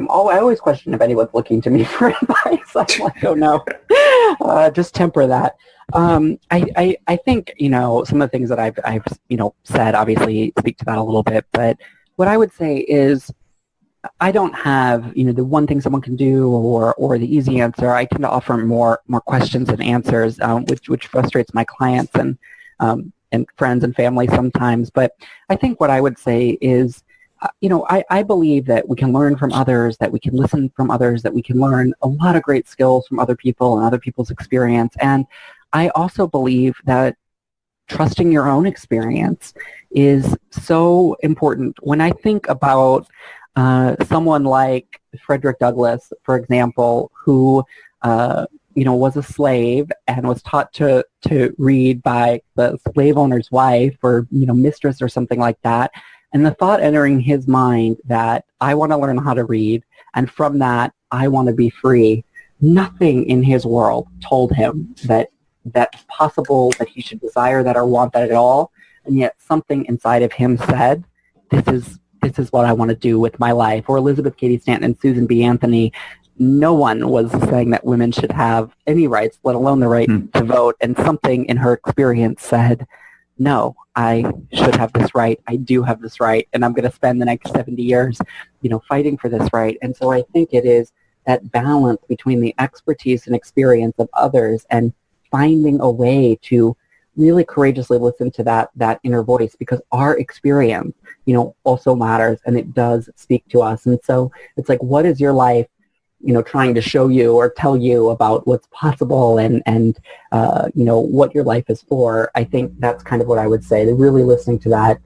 always question if anyone's looking to me for advice. I'm like, oh no, just temper that. I think, some of the things that I've said obviously speak to that a little bit, but what I would say is I don't have, the one thing someone can do or the easy answer. I tend to offer more questions and answers, which frustrates my clients and friends and family sometimes. But I think what I would say is, I believe that we can learn from others, that we can listen from others, that we can learn a lot of great skills from other people and other people's experience. And I also believe that trusting your own experience is so important. When I think about someone like Frederick Douglass, for example, who was a slave and was taught to read by the slave owner's wife or mistress or something like that, and the thought entering his mind that I want to learn how to read, and from that I want to be free. Nothing in his world told him that that's possible, that he should desire that or want that at all, and yet something inside of him said, this is what I want to do with my life. Or Elizabeth Cady Stanton and Susan B. Anthony, no one was saying that women should have any rights, let alone the right to vote, and something in her experience said, no, I should have this right, I do have this right, and I'm going to spend the next 70 years, fighting for this right. And so I think it is that balance between the expertise and experience of others and finding a way to really courageously listen to that inner voice, because our experience, also matters, and it does speak to us. And so it's like, what is your life, trying to show you or tell you about what's possible and what your life is for? I think that's kind of what I would say. They're really listening to that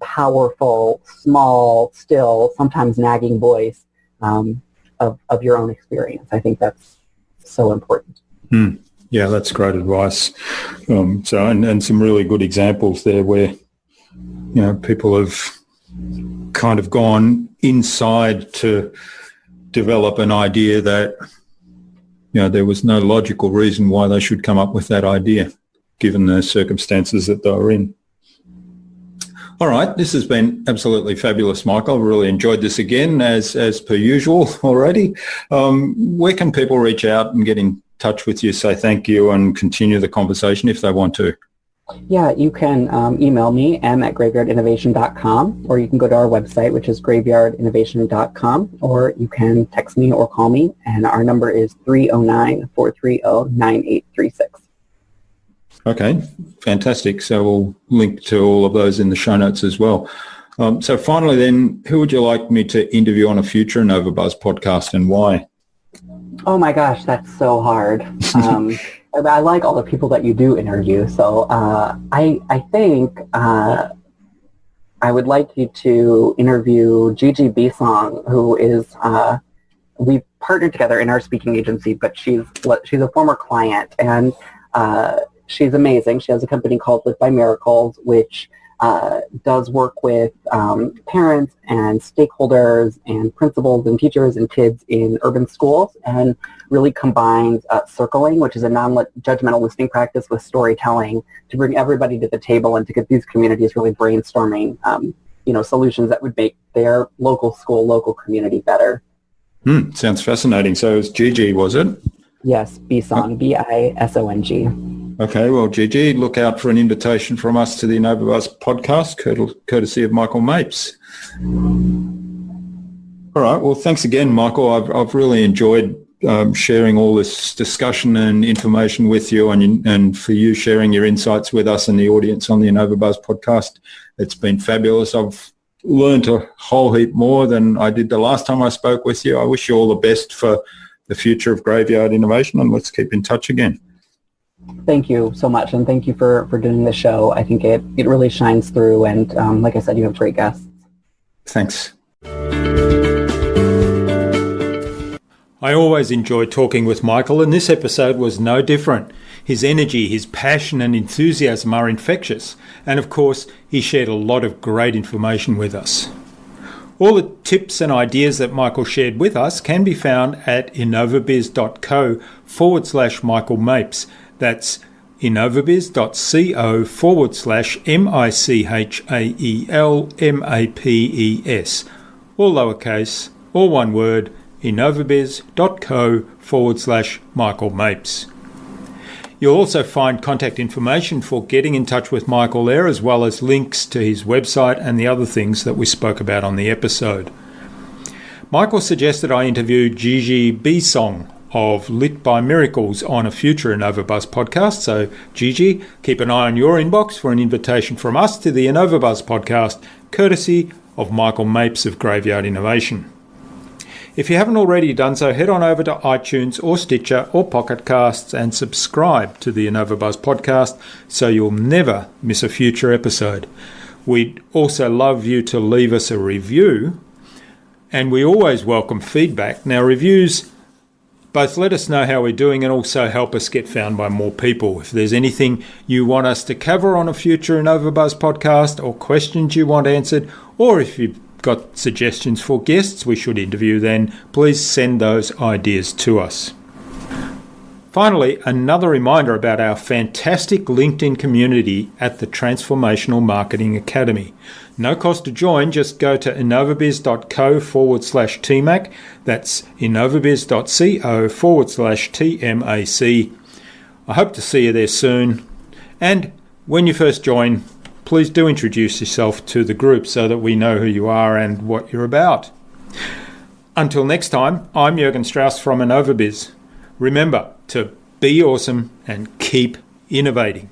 powerful, small, still, sometimes nagging voice of your own experience. I think that's so important. Yeah, that's great advice. And some really good examples there where, people have kind of gone inside to develop an idea that, there was no logical reason why they should come up with that idea, given the circumstances that they were in. All right, this has been absolutely fabulous, Michael. I've really enjoyed this again, as per usual already. Where can people reach out and get in touch with you, say thank you, and continue the conversation if they want to? Yeah, you can email me, m@graveyardinnovation.com, or you can go to our website, which is graveyardinnovation.com, or you can text me or call me, and our number is 309-430-9836. Okay, fantastic. So we'll link to all of those in the show notes as well. So finally then, who would you like me to interview on a future InnovaBuzz podcast, and why? Oh my gosh, that's so hard. I like all the people that you do interview, so I think I would like you to interview Gigi B-Song, who is, we partnered together in our speaking agency, but she's a former client, and she's amazing. She has a company called Live by Miracles, which does work with parents and stakeholders and principals and teachers and kids in urban schools, and really combines circling, which is a non-judgmental listening practice, with storytelling to bring everybody to the table and to get these communities really brainstorming solutions that would make their local school, local community better. Sounds fascinating. So it's Gigi, was it? Yes, Bisong, Bisong. Okay, well, Gigi, look out for an invitation from us to the InnovaBuzz podcast, courtesy of Michael Mapes. All right, well, thanks again, Michael. I've really enjoyed sharing all this discussion and information with you, and for you sharing your insights with us and the audience on the InnovaBuzz podcast. It's been fabulous. I've learned a whole heap more than I did the last time I spoke with you. I wish you all the best for the future of Graveyard Innovation, and let's keep in touch again. Thank you so much, and thank you for doing the show. I think it really shines through, and like I said, you have great guests. Thanks. I always enjoy talking with Michael, and this episode was no different. His energy, his passion and enthusiasm are infectious, and of course, he shared a lot of great information with us. All the tips and ideas that Michael shared with us can be found at innovabiz.co/Michael Mapes. That's innovabiz.co/MICHAELMAPES. All lowercase, all one word, innovabiz.co/Michael Mapes. You'll also find contact information for getting in touch with Michael there, as well as links to his website and the other things that we spoke about on the episode. Michael suggested I interview Gigi Bisong of Lit by Miracles on a future InnovaBuzz podcast. So, Gigi, keep an eye on your inbox for an invitation from us to the InnovaBuzz podcast, courtesy of Michael Mapes of Graveyard Innovation. If you haven't already done so, head on over to iTunes or Stitcher or Pocket Casts and subscribe to the InnovaBuzz podcast so you'll never miss a future episode. We'd also love you to leave us a review, and we always welcome feedback. Now, reviews both let us know how we're doing and also help us get found by more people. If there's anything you want us to cover on a future InnovaBuzz podcast, or questions you want answered, or if you've got suggestions for guests we should interview, then please send those ideas to us. Finally, another reminder about our fantastic LinkedIn community at the Transformational Marketing Academy. No cost to join, just go to innovabiz.co/TMAC. That's innovabiz.co/TMAC. I hope to see you there soon. And when you first join, please do introduce yourself to the group so that we know who you are and what you're about. Until next time, I'm Jürgen Strauss from InnovaBiz. Remember to be awesome and keep innovating.